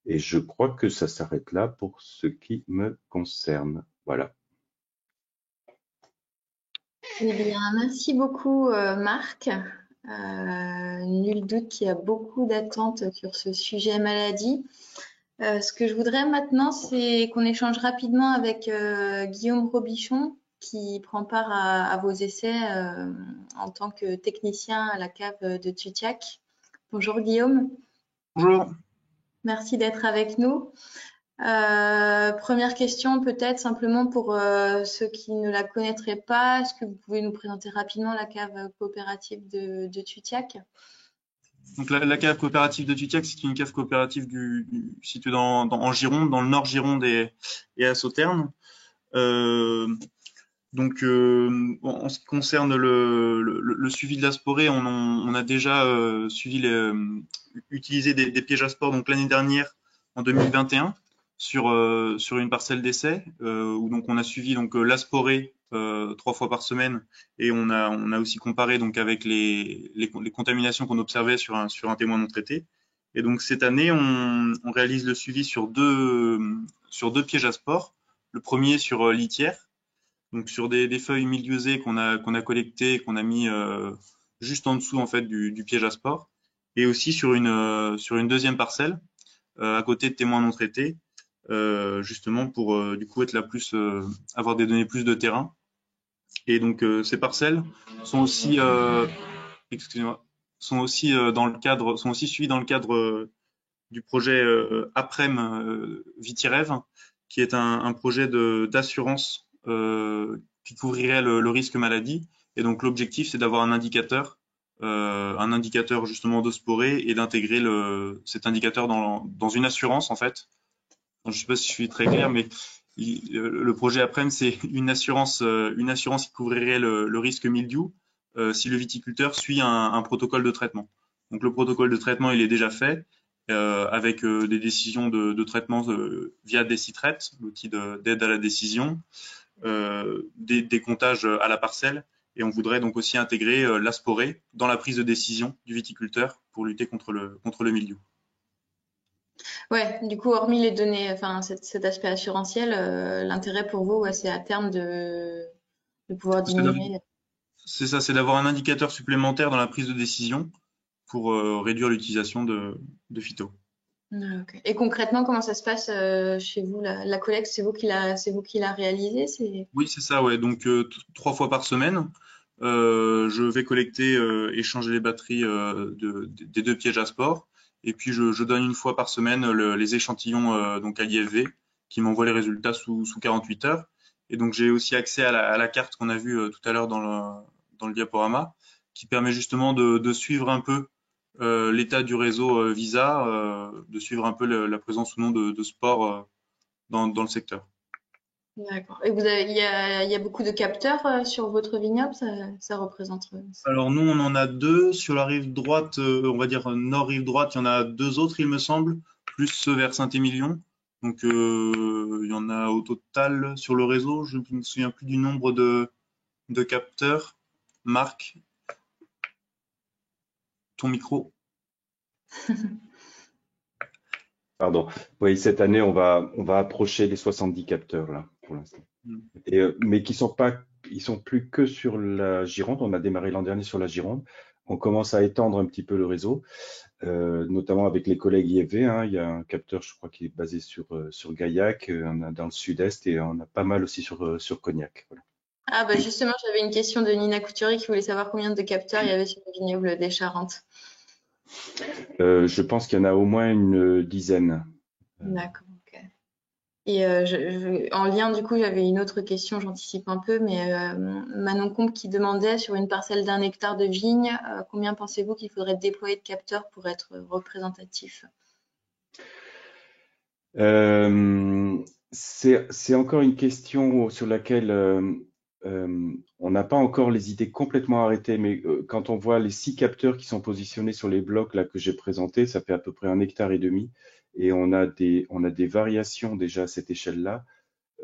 Et je crois que ça s'arrête là pour ce qui me concerne. Voilà. Eh bien, merci beaucoup, Marc. Nul doute qu'il y a beaucoup d'attentes sur ce sujet maladie. Ce que je voudrais maintenant, c'est qu'on échange rapidement avec Guillaume Robichon, qui prend part à vos essais en tant que technicien à la cave de Tutiac. Bonjour Guillaume. Bonjour. Merci d'être avec nous. Première question, peut-être simplement pour ceux qui ne la connaîtraient pas, est-ce que vous pouvez nous présenter rapidement la cave coopérative de Tutiac? Donc la cave coopérative de Tutiac, c'est une cave coopérative située en Gironde, dans le nord Gironde et à Sauternes. Euh, en ce qui concerne le suivi de la sporée, on a déjà utilisé des pièges à sport donc l'année dernière, en 2021, sur une parcelle d'essai, où donc on a suivi donc la sporée 3 fois par semaine, et on a aussi comparé donc avec les contaminations qu'on observait sur un témoin non traité. Et donc cette année, on réalise le suivi sur deux pièges à sport. Le premier sur litière, donc sur des feuilles milieuses qu'on a collectées, qu'on a mis juste en dessous en fait du piège à sport, et aussi sur une deuxième parcelle à côté de témoins non traités, justement pour du coup avoir des données plus de terrain. Et donc ces parcelles sont aussi excusez-moi sont aussi suivies dans le cadre du projet Aprem Vitirève, qui est un projet d'assurance qui couvrirait le risque maladie. Et donc l'objectif, c'est d'avoir un indicateur justement de sporée, et d'intégrer cet indicateur dans une assurance en fait. Je ne sais pas si je suis très clair, mais le projet Aprem, c'est une assurance qui couvrirait le risque mildiou si le viticulteur suit un protocole de traitement. Donc le protocole de traitement, il est déjà fait, avec des décisions de traitement via Décitraite, l'outil d'aide à la décision, des comptages à la parcelle, et on voudrait donc aussi intégrer la sporée dans la prise de décision du viticulteur pour lutter contre le mildiou. Ouais, du coup, hormis les données, enfin cet aspect assurantiel, l'intérêt pour vous, ouais, c'est à terme de pouvoir diminuer. C'est ça, c'est d'avoir un indicateur supplémentaire dans la prise de décision pour réduire l'utilisation de phyto. Ah, ok. Et concrètement, comment ça se passe chez vous, la collecte, c'est vous qui l'a réalisé, Oui, c'est ça, ouais. Donc 3 fois par semaine, je vais collecter et changer les batteries des deux pièges à sport. Et puis je donne une fois par semaine les échantillons donc à l'IFV, qui m'envoie les résultats sous 48 heures. Et donc j'ai aussi accès à la carte qu'on a vue tout à l'heure dans le diaporama, qui permet justement de suivre un peu l'état du réseau Visa, de suivre un peu la présence ou non de sport dans le secteur. D'accord. Et il y a beaucoup de capteurs sur votre vignoble, ça représente. Alors nous, on en a deux sur la rive droite, on va dire nord-rive droite, il y en a deux autres, il me semble, plus ceux vers Saint-Émilion. Donc il y en a au total sur le réseau, je ne me souviens plus du nombre de capteurs. Marc, ton micro. Pardon. Oui, cette année, on va approcher les 70 capteurs là pour l'instant. Mais ils sont plus que sur la Gironde. On a démarré l'an dernier sur la Gironde. On commence à étendre un petit peu le réseau, notamment avec les collègues IFV. Hein. Il y a un capteur, je crois, qui est basé sur Gaillac, on a dans le sud-est, et on a pas mal aussi sur Cognac. Voilà. Ah bah justement, j'avais une question de Nina Couturier qui voulait savoir combien de capteurs il y avait sur le vignoble des Charentes. Je pense qu'il y en a au moins une dizaine. D'accord, ok. Et en lien, du coup, j'avais une autre question, j'anticipe un peu, mais Manon Combe qui demandait sur une parcelle d'1 hectare de vigne, combien pensez-vous qu'il faudrait déployer de capteurs pour être représentatif? C'est encore une question sur laquelle on n'a pas encore les idées complètement arrêtées, mais quand on voit les 6 capteurs qui sont positionnés sur les blocs là que j'ai présentés, ça fait à peu près 1,5 hectare, et on a des variations déjà à cette échelle-là.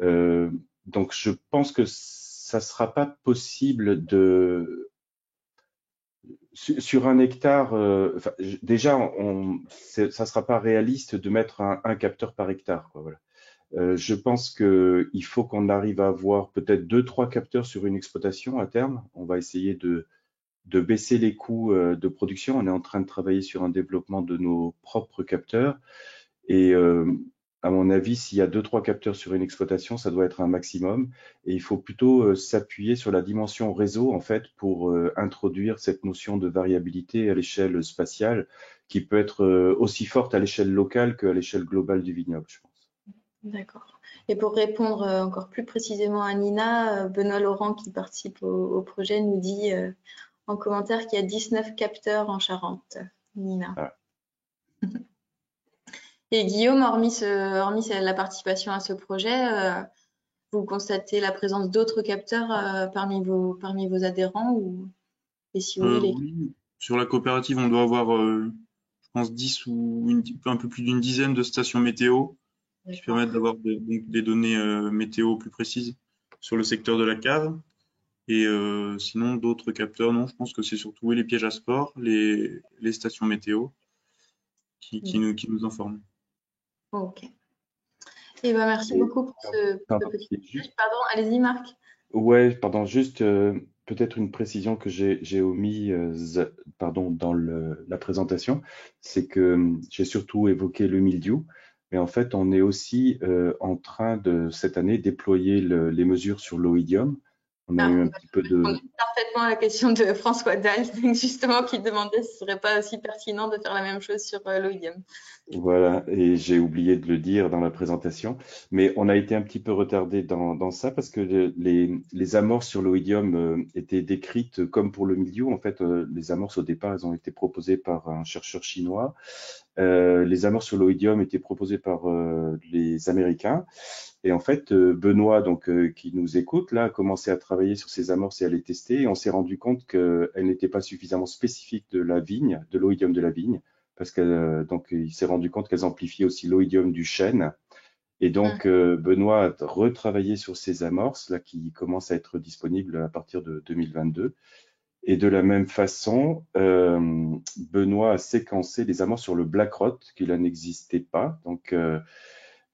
Donc je pense que ça sera pas possible sur 1 hectare. Déjà, ça sera pas réaliste de mettre un capteur par hectare, quoi, voilà. Je pense qu'il faut qu'on arrive à avoir peut-être 2-3 capteurs sur une exploitation à terme. On va essayer de baisser les coûts de production. On est en train de travailler sur un développement de nos propres capteurs. Et à mon avis, s'il y a 2-3 capteurs sur une exploitation, ça doit être un maximum. Et il faut plutôt s'appuyer sur la dimension réseau, en fait, pour introduire cette notion de variabilité à l'échelle spatiale, qui peut être aussi forte à l'échelle locale qu'à l'échelle globale du vignoble, je pense. D'accord. Et pour répondre encore plus précisément à Nina, Benoît Laurent, qui participe au projet, nous dit en commentaire qu'il y a 19 capteurs en Charente, Nina. Ah. Et Guillaume, hormis la participation à ce projet, vous constatez la présence d'autres capteurs parmi vos adhérents et si oui, Oui, sur la coopérative, on doit avoir, je pense, 10 ou un peu plus d'une dizaine de stations météo qui permettent d'avoir des données météo plus précises sur le secteur de la cave. Et sinon, d'autres capteurs, non, je pense que c'est surtout les pièges à sport, les stations météo qui nous informent. Ok. Et ben, merci beaucoup pour ce petit message. Pardon, allez-y Marc. Ouais, pardon, juste peut-être une précision que j'ai omis dans la présentation, c'est que j'ai surtout évoqué le mildiou, mais en fait on est aussi en train de cette année déployer les mesures sur l'oïdium. On a eu un petit peu de... Parfaitement à la question de François Dalle, justement, qui demandait si ce serait pas aussi pertinent de faire la même chose sur l'oïdium. Voilà, et j'ai oublié de le dire dans la présentation, mais on a été un petit peu retardé dans ça parce que les amorces sur l'oïdium étaient décrites comme pour le mildiou. En fait, les amorces au départ, elles ont été proposées par un chercheur chinois. Les amorces sur l'oïdium étaient proposées par les Américains. Et en fait, Benoît, donc qui nous écoute, là, a commencé à travailler sur ces amorces et à les tester. Et on s'est rendu compte qu'elles n'étaient pas suffisamment spécifiques de la vigne, de l'oïdium de la vigne, parce que donc il s'est rendu compte qu'elles amplifiaient aussi l'oïdium du chêne. Et donc Benoît a retravaillé sur ces amorces là qui commencent à être disponibles à partir de 2022. Et de la même façon, Benoît a séquencé les amorces sur le black rot, qui là n'existait pas. Donc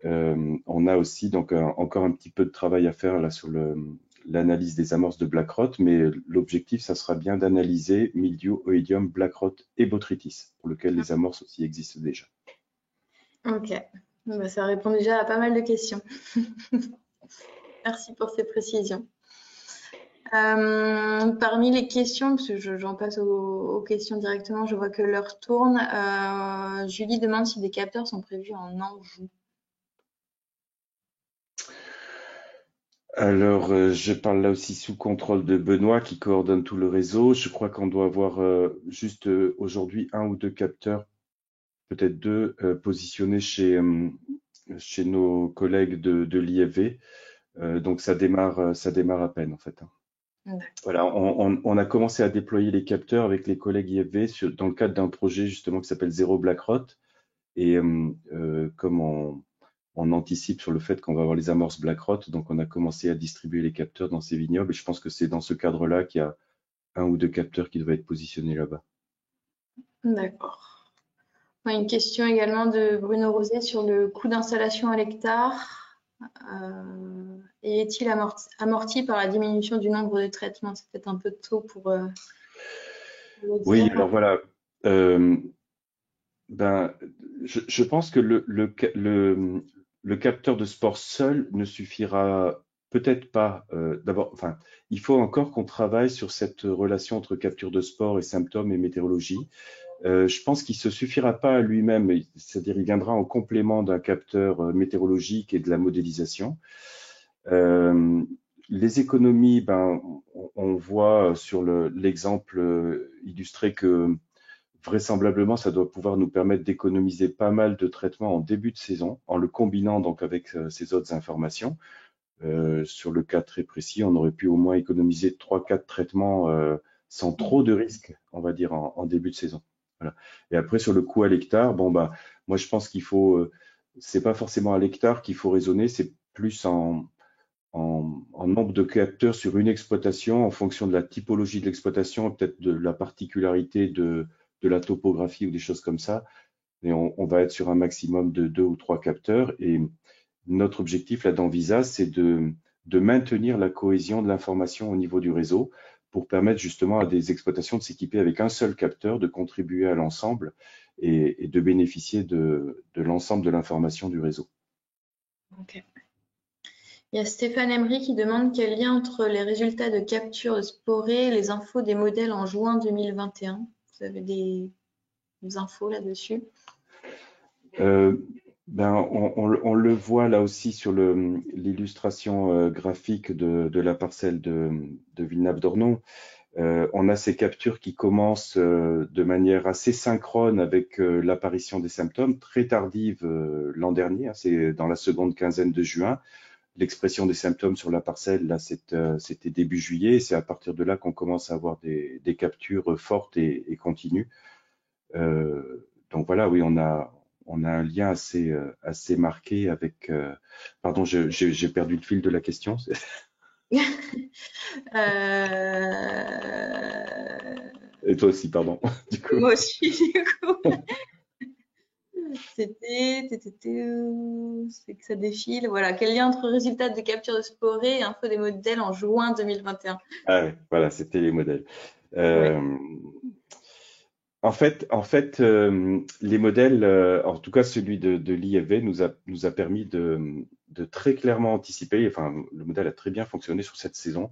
on a aussi donc encore un petit peu de travail à faire là sur l'analyse des amorces de black rot, mais l'objectif, ça sera bien d'analyser mildiou, oïdium, black rot et botrytis, pour lequel les amorces aussi existent déjà. Ok, bah, ça répond déjà à pas mal de questions. Merci pour ces précisions. Parmi les questions, parce que j'en passe aux questions directement, je vois que l'heure tourne. Julie demande si des capteurs sont prévus en Anjou. Alors, je parle là aussi sous contrôle de Benoît qui coordonne tout le réseau. Je crois qu'on doit avoir juste aujourd'hui un ou deux capteurs, peut-être deux, positionnés chez nos collègues de l'IFV. Donc ça démarre à peine en fait. Voilà, on a commencé à déployer les capteurs avec les collègues IFV dans le cadre d'un projet justement qui s'appelle Zéro Black Rot. Et comme on anticipe sur le fait qu'on va avoir les amorces Black Rot, donc on a commencé à distribuer les capteurs dans ces vignobles. Et je pense que c'est dans ce cadre-là qu'il y a un ou deux capteurs qui doivent être positionnés là-bas. D'accord. Une question également de Bruno Rosé sur le coût d'installation à l'hectare. Et est-il amorti par la diminution du nombre de traitements? C'est peut-être un peu tôt pour le dire. Oui, alors voilà. Je pense que le capteur de sport seul ne suffira peut-être pas. D'abord, enfin, il faut encore qu'on travaille sur cette relation entre capture de sport et symptômes et météorologie. Je pense qu'il ne se suffira pas à lui-même, c'est-à-dire il viendra en complément d'un capteur météorologique et de la modélisation. Les économies, on voit sur l'exemple illustré que vraisemblablement, ça doit pouvoir nous permettre d'économiser pas mal de traitements en début de saison, en le combinant donc avec ces autres informations. Sur le cas très précis, on aurait pu au moins économiser 3-4 traitements sans trop de risques, on va dire, en début de saison. Voilà. Et après, sur le coût à l'hectare, moi je pense qu'il faut, c'est pas forcément à l'hectare qu'il faut raisonner, c'est plus en nombre de capteurs sur une exploitation en fonction de la typologie de l'exploitation, peut-être de la particularité de la topographie ou des choses comme ça. Et on va être sur un maximum de 2 ou 3 capteurs. Et notre objectif là dans VISA, c'est de maintenir la cohésion de l'information au niveau du réseau pour permettre justement à des exploitations de s'équiper avec un seul capteur, de contribuer à l'ensemble et de bénéficier de l'ensemble de l'information du réseau. Okay. Il y a Stéphane Emery qui demande quel lien entre les résultats de capture de sporée et les infos des modèles en juin 2021. Vous avez des infos là-dessus? Ben, on le voit là aussi sur l'illustration graphique de la parcelle de Villenave-d'Ornon. On a ces captures qui commencent de manière assez synchrone avec l'apparition des symptômes, très tardive l'an dernier, hein, c'est dans la seconde quinzaine de juin. L'expression des symptômes sur la parcelle, là, c'était début juillet, et c'est à partir de là qu'on commence à avoir des captures fortes et continues. Donc voilà, oui, on a un lien assez marqué avec. Pardon, j'ai perdu le fil de la question. Euh, Et toi aussi, pardon. Du coup. Moi aussi, du coup. C'est que ça défile. Voilà. Quel lien entre résultats de capture de sporée et info des modèles en juin 2021? Ah ouais, voilà, c'était les modèles. Ouais. Euh, les modèles, en tout cas celui de l'IFV, nous a permis de très clairement anticiper. Enfin, le modèle a très bien fonctionné sur cette saison,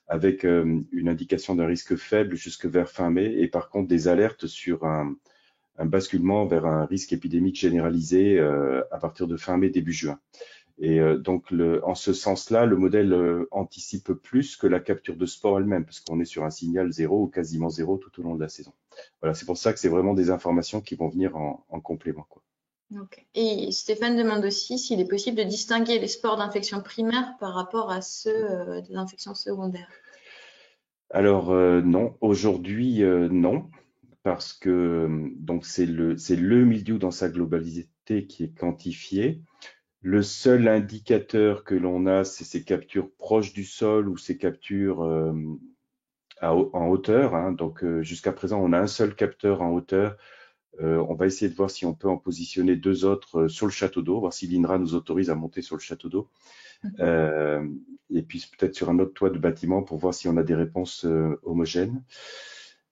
avec une indication d'un risque faible jusque vers fin mai, et par contre des alertes sur un basculement vers un risque épidémique généralisé à partir de fin mai, début juin. Et donc, en ce sens-là, le modèle anticipe plus que la capture de sport elle-même, parce qu'on est sur un signal zéro ou quasiment zéro tout au long de la saison. Voilà, c'est pour ça que c'est vraiment des informations qui vont venir en complément, quoi. Ok. Et Stéphane demande aussi s'il est possible de distinguer les sports d'infection primaire par rapport à ceux des infections secondaires. Alors non, aujourd'hui non, parce que donc c'est le milieu dans sa globalité qui est quantifié. Le seul indicateur que l'on a, c'est ces captures proches du sol ou ces captures en hauteur, hein. Donc jusqu'à présent, on a un seul capteur en hauteur. On va essayer de voir si on peut en positionner deux autres sur le château d'eau, voir si l'INRA nous autorise à monter sur le château d'eau. Et puis peut-être sur un autre toit de bâtiment pour voir si on a des réponses homogènes.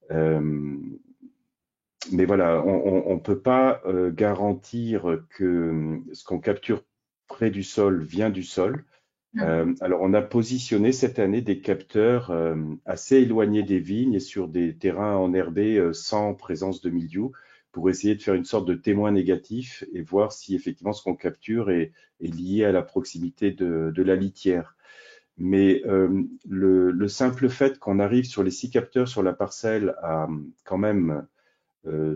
Mais voilà, on ne peut pas garantir que ce qu'on capture près du sol vient du sol. Alors, on a positionné cette année des capteurs assez éloignés des vignes et sur des terrains enherbés sans présence de mildiou pour essayer de faire une sorte de témoin négatif et voir si effectivement ce qu'on capture est lié à la proximité de la litière. Mais le simple fait qu'on arrive sur les 6 capteurs sur la parcelle à quand même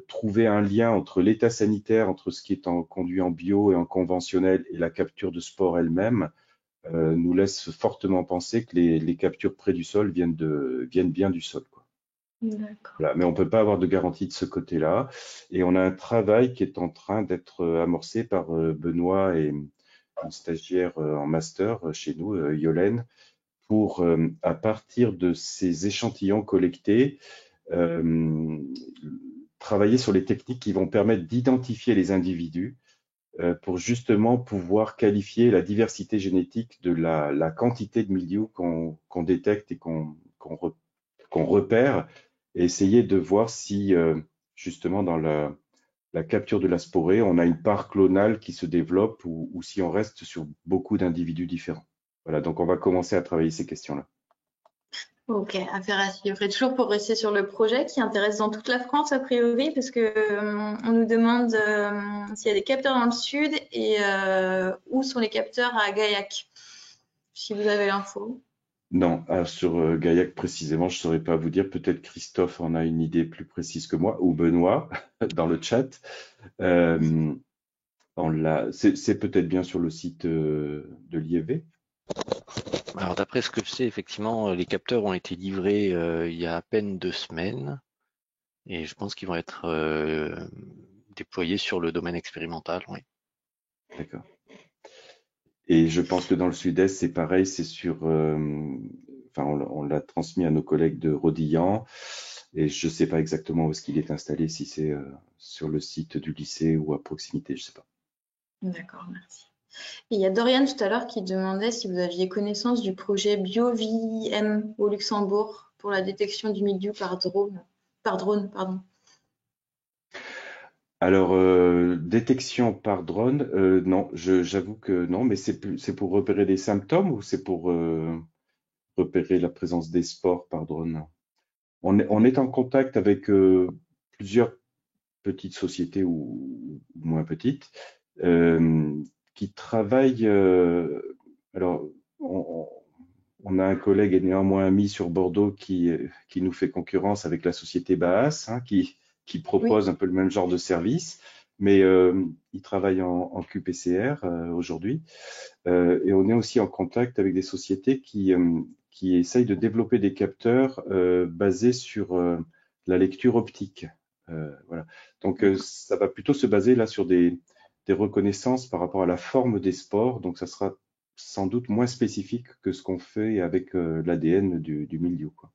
trouver un lien entre l'état sanitaire, entre ce qui est conduit en bio et en conventionnel et la capture de sport elle-même, nous laisse fortement penser que les captures près du sol viennent bien du sol, quoi. D'accord. Voilà. Mais on ne peut pas avoir de garantie de ce côté-là. Et on a un travail qui est en train d'être amorcé par Benoît et une stagiaire en master chez nous, Yolène, pour, à partir de ces échantillons collectés, travailler sur les techniques qui vont permettre d'identifier les individus pour justement pouvoir qualifier la diversité génétique de la quantité de milieux qu'on détecte et qu'on repère, et essayer de voir si justement dans la capture de la sporée, on a une part clonale qui se développe ou si on reste sur beaucoup d'individus différents. Voilà, donc on va commencer à travailler ces questions-là. Ok, affaire à suivre. Et toujours pour rester sur le projet qui intéresse dans toute la France a priori, parce que on nous demande s'il y a des capteurs dans le sud et où sont les capteurs à Gaillac, si vous avez l'info. Non, alors sur Gaillac précisément, je ne saurais pas vous dire. Peut-être Christophe en a une idée plus précise que moi, ou Benoît dans le chat. Euh, c'est peut-être bien sur le site de l'IFV. Alors d'après ce que je sais, effectivement, les capteurs ont été livrés il y a à peine 2 semaines et je pense qu'ils vont être déployés sur le domaine expérimental. Oui. D'accord. Et je pense que dans le sud-est, c'est pareil, c'est sur. Enfin, on l'a transmis à nos collègues de Rodillan, et je ne sais pas exactement où est-ce qu'il est installé, si c'est sur le site du lycée ou à proximité, je ne sais pas. D'accord, merci. Et il y a Dorian tout à l'heure qui demandait si vous aviez connaissance du projet BioVIM au Luxembourg pour la détection du mildiou par drone. Pardon. Alors, détection par drone, non, j'avoue que non, mais c'est pour repérer des symptômes ou c'est pour repérer la présence des spores par drone? On est en contact avec plusieurs petites sociétés ou moins petites qui travaille. Alors, on a un collègue et néanmoins ami sur Bordeaux qui nous fait concurrence avec la société Baas, hein, qui propose un peu le même genre de service, mais il travaille en QPCR aujourd'hui. Et on est aussi en contact avec des sociétés qui essayent de développer des capteurs basés sur la lecture optique. Voilà. Donc, ça va plutôt se baser là sur des reconnaissances par rapport à la forme des spores. Donc, ça sera sans doute moins spécifique que ce qu'on fait avec l'ADN du milieu, quoi.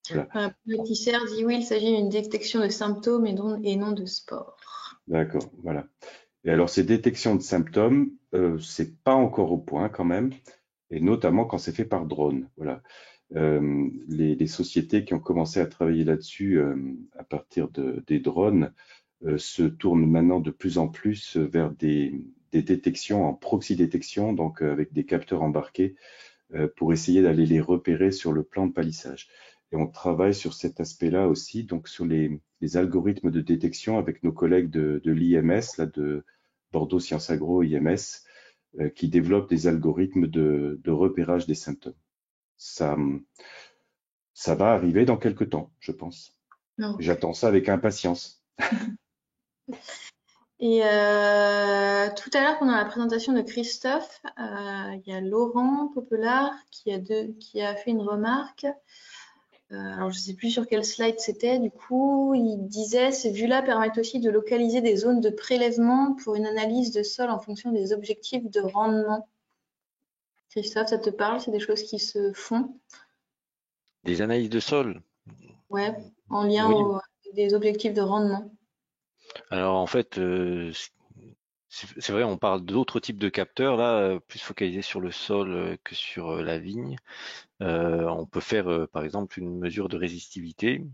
Voilà. Le TICR dit oui, il s'agit d'une détection de symptômes et non de spores. D'accord, voilà. Et alors, ces détections de symptômes, c'est pas encore au point quand même, et notamment quand c'est fait par drone. Voilà. Les sociétés qui ont commencé à travailler là-dessus à partir des drones se tournent maintenant de plus en plus vers des détections en proxy détection, donc avec des capteurs embarqués pour essayer d'aller les repérer sur le plan de palissage. Et on travaille sur cet aspect-là aussi, donc sur les algorithmes de détection avec nos collègues de l'IMS, là, de Bordeaux Sciences Agro IMS, qui développent des algorithmes de repérage des symptômes. Ça va arriver dans quelques temps, je pense. Okay. J'attends ça avec impatience. Et tout à l'heure, pendant la présentation de Christophe, il y a Laurent Popelard qui a fait une remarque. Alors, je ne sais plus sur quel slide c'était. Du coup, il disait ces vues-là permettent aussi de localiser des zones de prélèvement pour une analyse de sol en fonction des objectifs de rendement. Christophe, ça te parle? C'est des choses qui se font? Des analyses de sol? Ouais, en lien Oui. des objectifs de rendement. Alors en fait, c'est vrai, on parle d'autres types de capteurs là, plus focalisés sur le sol que sur la vigne. On peut faire par exemple une mesure de résistivité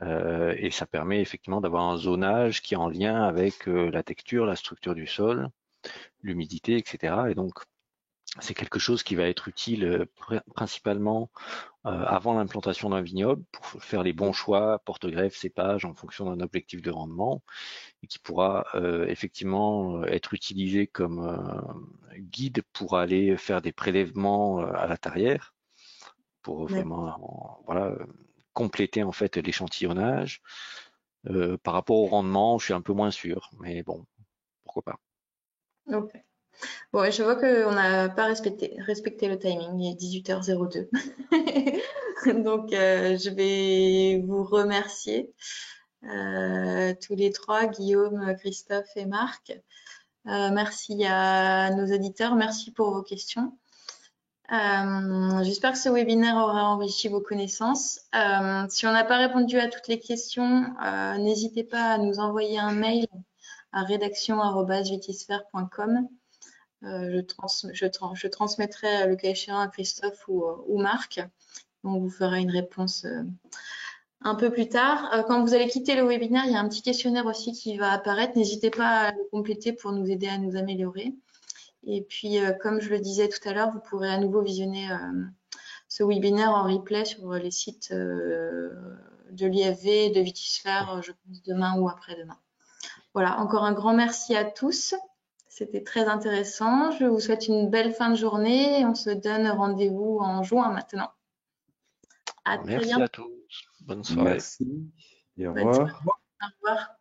et ça permet effectivement d'avoir un zonage qui est en lien avec la texture, la structure du sol, l'humidité, etc. Et donc c'est quelque chose qui va être utile principalement avant l'implantation d'un vignoble pour faire les bons choix, porte-greffe, cépage en fonction d'un objectif de rendement et qui pourra effectivement être utilisé comme guide pour aller faire des prélèvements à la tarière pour vraiment voilà, compléter en fait l'échantillonnage. Par rapport au rendement, je suis un peu moins sûr, mais bon, pourquoi pas. Ok. Bon, je vois qu'on n'a pas respecté le timing, il est 18h02. Donc, je vais vous remercier tous les trois, Guillaume, Christophe et Marc. Merci à nos auditeurs, merci pour vos questions. J'espère que ce webinaire aura enrichi vos connaissances. Si on n'a pas répondu à toutes les questions, n'hésitez pas à nous envoyer un mail à rédaction@vitisphère.com. Je transmettrai le cas échéant à Christophe ou Marc. On vous fera une réponse un peu plus tard. Quand vous allez quitter le webinaire, il y a un petit questionnaire aussi qui va apparaître. N'hésitez pas à le compléter pour nous aider à nous améliorer. Et puis, comme je le disais tout à l'heure, vous pourrez à nouveau visionner ce webinaire en replay sur les sites de l'IFV, de Vitisphère, je pense demain ou après-demain. Voilà, encore un grand merci à tous. C'était très intéressant. Je vous souhaite une belle fin de journée. On se donne rendez-vous en juin maintenant. Merci à tous. Bonne soirée. Merci et au revoir. Au revoir.